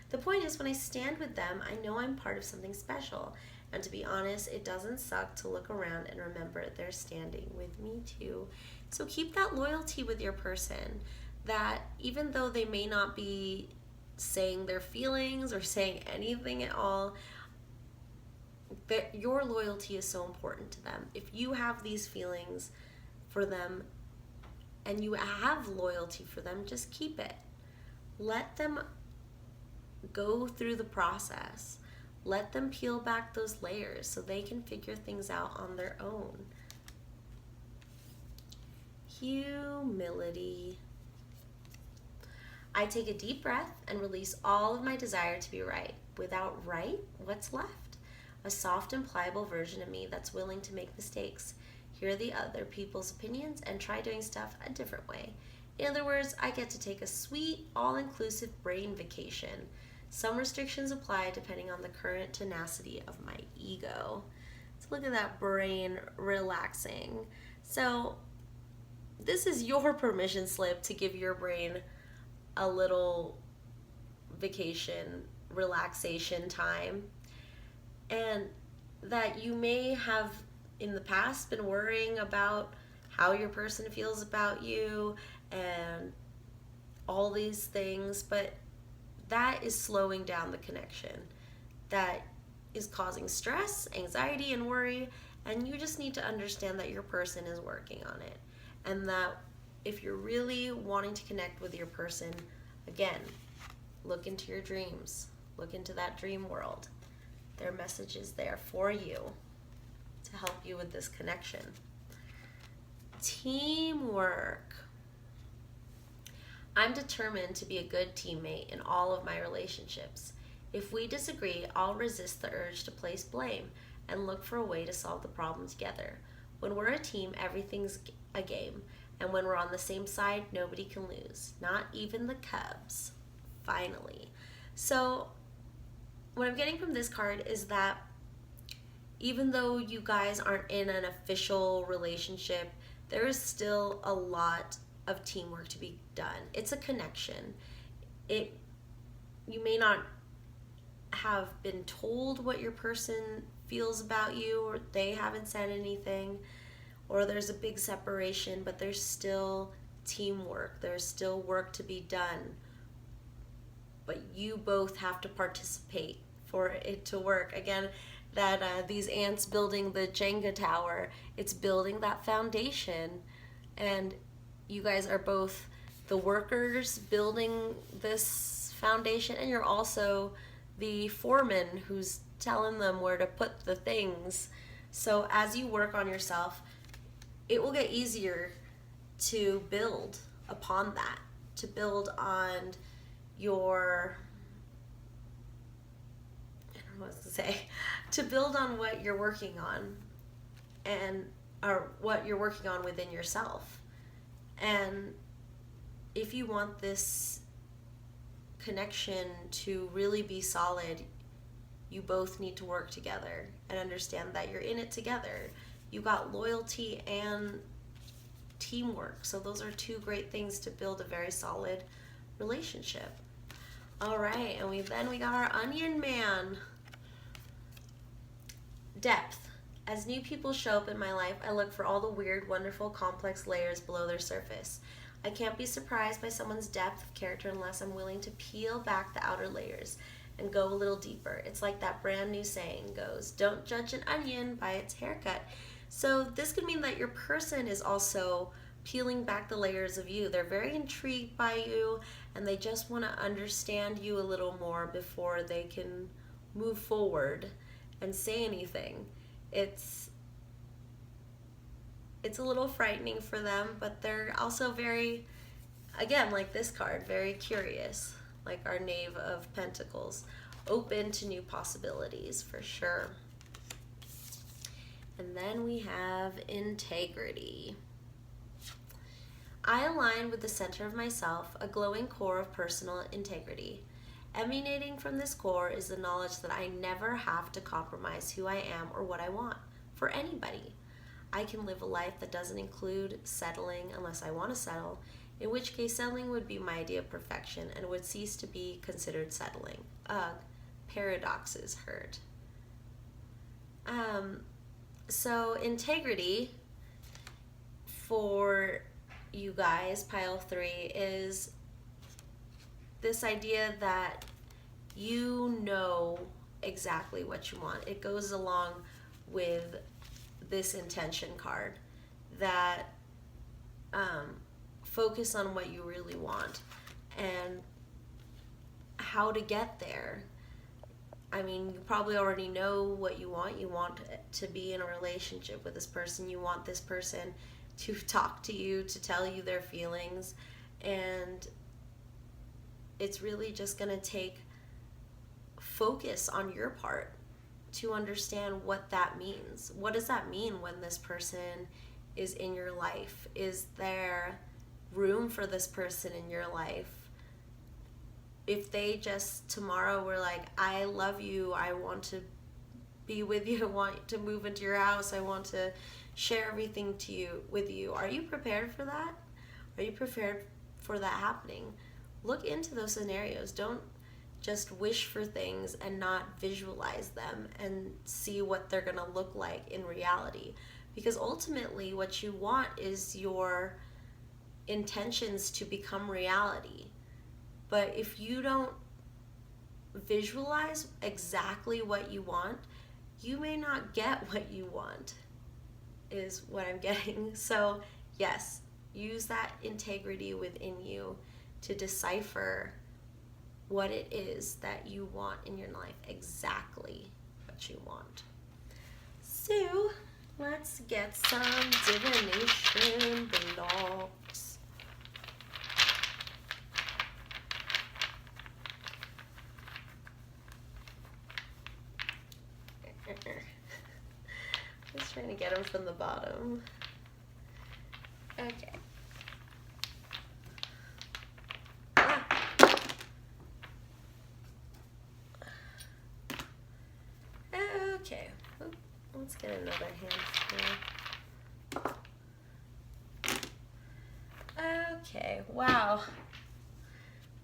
[SPEAKER 1] The point is, when I stand with them, I know I'm part of something special. And to be honest, it doesn't suck to look around and remember they're standing with me too. So keep that loyalty with your person, that even though they may not be saying their feelings or saying anything at all, that your loyalty is so important to them. If you have these feelings for them and you have loyalty for them, just keep it. Let them go through the process. Let them peel back those layers so they can figure things out on their own. Humility. I take a deep breath and release all of my desire to be right. Without right, what's left? A soft and pliable version of me that's willing to make mistakes, hear the other people's opinions, and try doing stuff a different way. In other words, I get to take a sweet, all-inclusive brain vacation. Some restrictions apply depending on the current tenacity of my ego. So look at that brain relaxing. So this is your permission slip to give your brain a little vacation, relaxation time, and that you may have in the past been worrying about how your person feels about you and all these things, but that is slowing down the connection. That is causing stress, anxiety, and worry, and you just need to understand that your person is working on it, and that if you're really wanting to connect with your person, again, look into your dreams. Look into that dream world. Their message is there for you to help you with this connection. Teamwork. I'm determined to be a good teammate in all of my relationships. If we disagree, I'll resist the urge to place blame and look for a way to solve the problem together. When we're a team, everything's a game. And when we're on the same side, nobody can lose. Not even the Cubs. Finally. So what I'm getting from this card is that even though you guys aren't in an official relationship, there is still a lot of teamwork to be done. It's a connection. You may not have been told what your person feels about you, or they haven't said anything, or there's a big separation, but there's still teamwork. There's still work to be done. But you both have to participate for it to work. Again, that these ants building the Jenga tower, it's building that foundation. And you guys are both the workers building this foundation, and you're also the foreman who's telling them where to put the things. So as you work on yourself, it will get easier to build upon that, to build on your, I don't know what to say, to build on what you're working on, or what you're working on within yourself. And if you want this connection to really be solid, you both need to work together and understand that you're in it together. You got loyalty and teamwork. So those are two great things to build a very solid relationship. All right, and then we got our onion man. Depth. As new people show up in my life, I look for all the weird, wonderful, complex layers below their surface. I can't be surprised by someone's depth of character unless I'm willing to peel back the outer layers and go a little deeper. It's like that brand new saying goes, don't judge an onion by its haircut. So this could mean that your person is also peeling back the layers of you. They're very intrigued by you, and they just want to understand you a little more before they can move forward and say anything. It's a little frightening for them, but they're also very, again, like this card, very curious, like our Knave of Pentacles, open to new possibilities for sure. And then we have integrity. I align with the center of myself, a glowing core of personal integrity. Emanating from this core is the knowledge that I never have to compromise who I am or what I want for anybody. I can live a life that doesn't include settling unless I want to settle, in which case settling would be my idea of perfection and would cease to be considered settling. Ugh, paradoxes hurt. So integrity for you guys, pile 3, is this idea that you know exactly what you want. It goes along with this intention card, that focus on what you really want and how to get there. I mean, you probably already know what you want. You want to be in a relationship with this person. You want this person to talk to you, to tell you their feelings, and it's really just going to take focus on your part to understand what that means. What does that mean when this person is in your life? Is there room for this person in your life? If they just tomorrow were like, I love you, I want to be with you, I want to move into your house, I want to share everything with you, are you prepared for that? Are you prepared for that happening? Look into those scenarios. Don't just wish for things and not visualize them and see what they're going to look like in reality. Because ultimately what you want is your intentions to become reality. But if you don't visualize exactly what you want, you may not get what you want, is what I'm getting. So yes, use that integrity within you to decipher what it is that you want in your life, exactly what you want. So let's get some divination blocks. Just trying to get them from the bottom. Okay. Okay, let's get another handful. Okay, wow.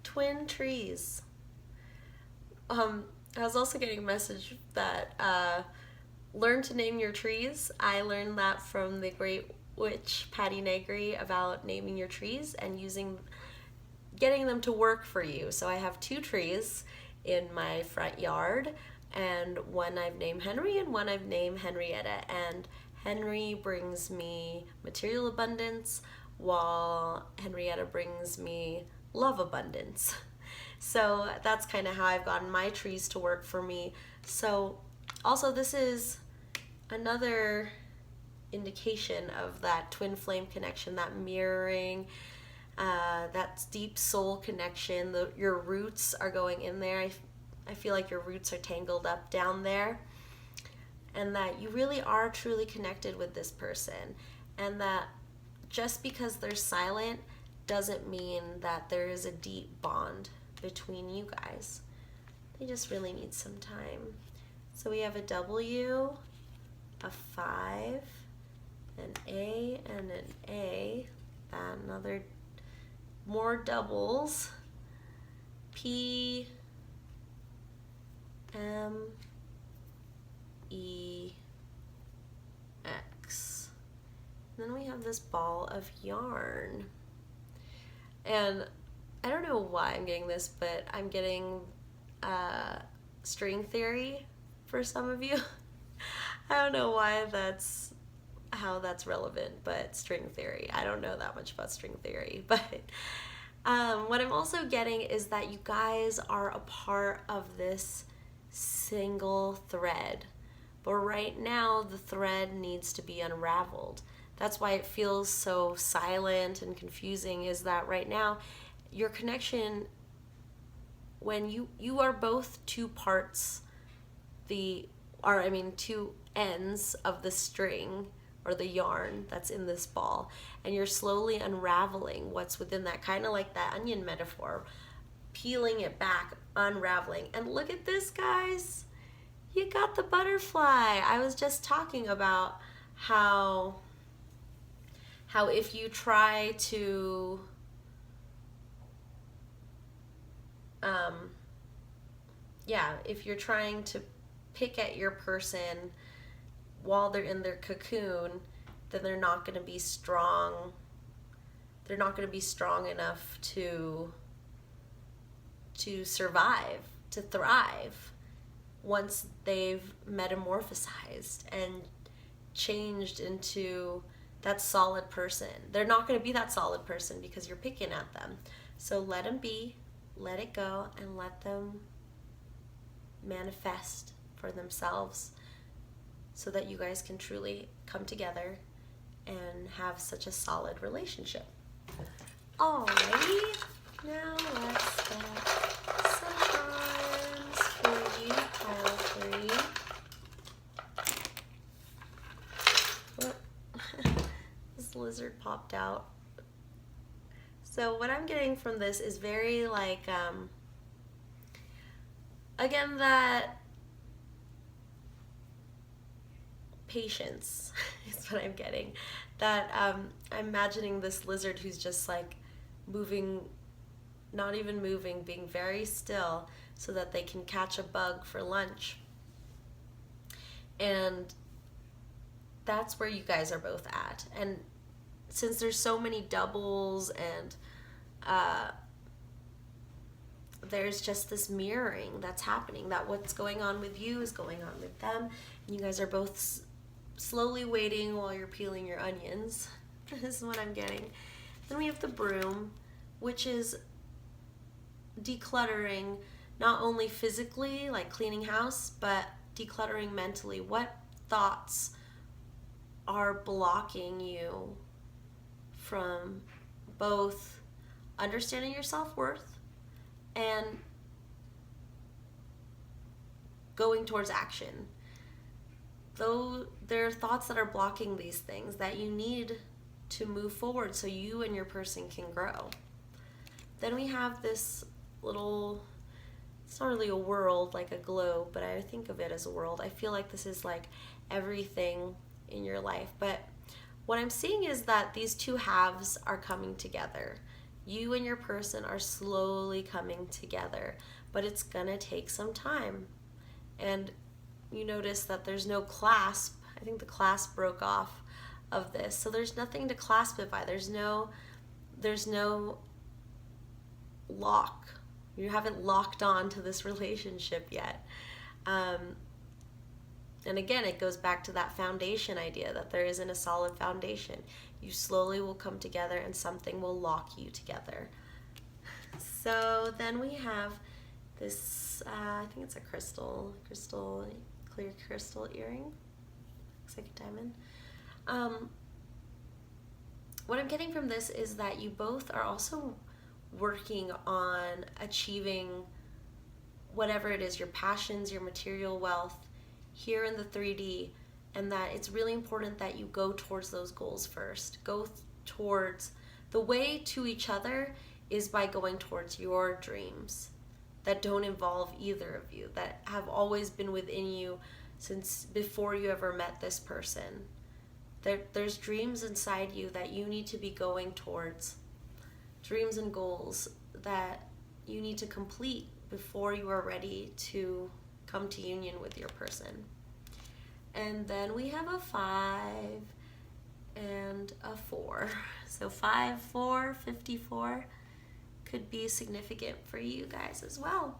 [SPEAKER 1] Twin trees. I was also getting a message that learn to name your trees. I learned that from the great witch Patty Negri about naming your trees and getting them to work for you. So I have 2 trees in my front yard, and one I've named Henry and one I've named Henrietta. And Henry brings me material abundance, while Henrietta brings me love abundance. So that's kind of how I've gotten my trees to work for me. So also this is another indication of that twin flame connection, that mirroring, that deep soul connection. Your roots are going in there. I feel like your roots are tangled up down there, and that you really are truly connected with this person, and that just because they're silent doesn't mean that there is a deep bond between you guys. They just really need some time. So we have a W, a 5, an A, and an A. Another more doubles. P, M, E, X. And then we have this ball of yarn. And I don't know why I'm getting this, but I'm getting string theory for some of you. I don't know why how that's relevant, but string theory. I don't know that much about string theory, but what I'm also getting is that you guys are a part of this single thread. But right now, the thread needs to be unraveled. That's why it feels so silent and confusing, is that right now, your connection, when you are both two parts, two ends of the string or the yarn that's in this ball, and you're slowly unraveling what's within that, kind of like that onion metaphor, peeling it back, unraveling. And look at this, guys. You got the butterfly. I was just talking about how if you try to if you're trying to pick at your person while they're in their cocoon, then they're not going to be strong. They're not going to be strong enough to survive, to thrive, once they've metamorphosized and changed into that solid person. They're not going to be that solid person because you're picking at them. So let them be, let it go, and let them manifest for themselves, so that you guys can truly come together and have such a solid relationship. Alrighty, now let's get some charms for you, pile 3. Whoop. This lizard popped out. So what I'm getting from this is very like, again, that patience is what I'm getting. That I'm imagining this lizard who's just like moving, not even moving, being very still so that they can catch a bug for lunch. And that's where you guys are both at. And since there's so many doubles and there's just this mirroring that's happening, that what's going on with you is going on with them, and you guys are both slowly waiting while you're peeling your onions. This is what I'm getting. Then we have the broom, which is decluttering, not only physically, like cleaning house, but decluttering mentally. What thoughts are blocking you from both understanding your self-worth and going towards action? Though there are thoughts that are blocking these things that you need to move forward so you and your person can grow. Then we have this little, it's not really a world like a globe, but I think of it as a world. I feel like this is like everything in your life. But what I'm seeing is that these two halves are coming together. You and your person are slowly coming together, but it's gonna take some time. And you notice that there's no clasp. I think the clasp broke off of this. So there's nothing to clasp it by. There's no lock. You haven't locked on to this relationship yet. And again, it goes back to that foundation idea, that there isn't a solid foundation. You slowly will come together and something will lock you together. So then we have this, I think it's a clear crystal earring. looks like a diamond. What I'm getting from this is that you both are also working on achieving whatever it is, your passions, your material wealth here in the 3D, and that it's really important that you go towards those goals first. Go towards, the way to each other is by going towards your dreams that don't involve either of you, that have always been within you since before you ever met this person. There's dreams inside you that you need to be going towards, dreams and goals that you need to complete before you are ready to come to union with your person. And then we have a 5 and a 4. So 5, 4, 54 could be significant for you guys as well.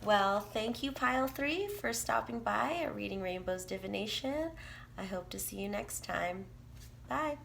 [SPEAKER 1] Well, thank you, Pile 3, for stopping by at Reading Rainbow's Divination. I hope to see you next time. Bye.